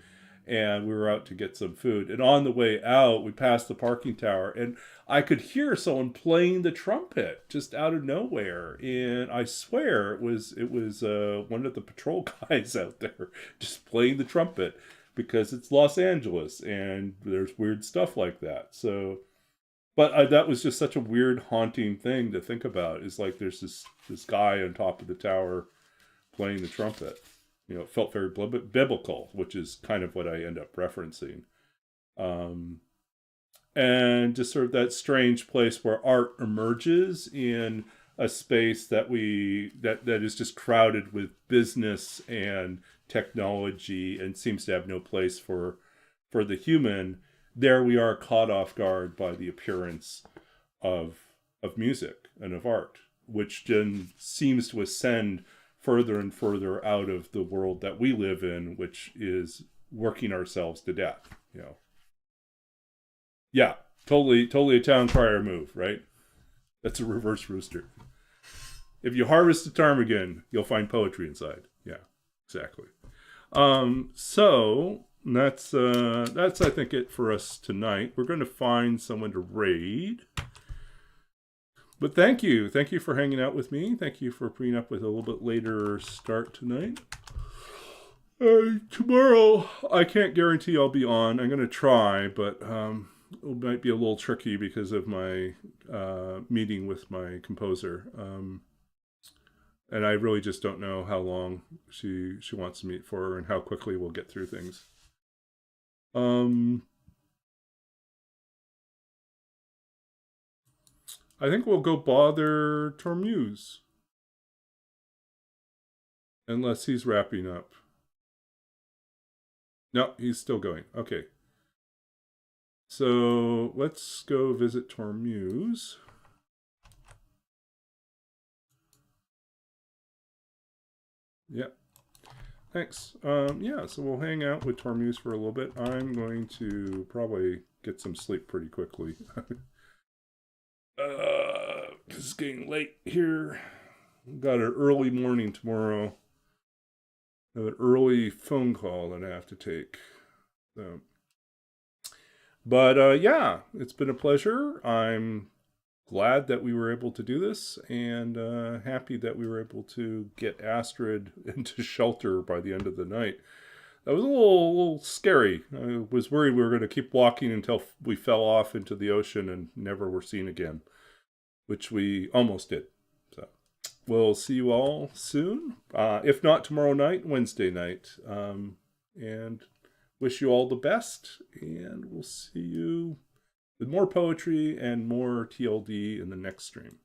And we were out to get some food. And on the way out, we passed the parking tower and I could hear someone playing the trumpet just out of nowhere. And I swear it was one of the patrol guys out there just playing the trumpet, because it's Los Angeles and there's weird stuff like that. So, but that was just such a weird, haunting thing to think about. Is like there's this guy on top of the tower playing the trumpet. It felt very biblical, which is kind of what I end up referencing. And just sort of that strange place where art emerges in a space that is just crowded with business and technology and seems to have no place for the human. There we are caught off guard by the appearance of music and of art, which then seems to ascend further and further out of the world that we live in, which is working ourselves to death. Yeah, totally a town crier move, right? That's a reverse rooster. If you harvest a ptarmigan, you'll find poetry inside. Yeah, exactly. So that's I think it for us tonight. We're going to find someone to raid. But thank you for hanging out with me. Thank you for putting up with a little bit later start tonight. Tomorrow, I can't guarantee I'll be on. I'm going to try, but it might be a little tricky because of my meeting with my composer. And I really just don't know how long she wants to meet for and how quickly we'll get through things. I think we'll go bother Tormuse. Unless he's wrapping up. No, he's still going. Okay. So let's go visit Tormuse. Yeah. Thanks. Yeah, so we'll hang out with Tormuse for a little bit. I'm going to probably get some sleep pretty quickly. It's getting late here. Got an early morning tomorrow. I have an early phone call that I have to take. But yeah, it's been a pleasure. I'm glad that we were able to do this, and happy that we were able to get Astrid into shelter by the end of the night. That was a little scary. I was worried we were going to keep walking until we fell off into the ocean and never were seen again, which we almost did. So we'll see you all soon. If not tomorrow night, Wednesday night. And wish you all the best, and we'll see you with more poetry and more TLD in the next stream.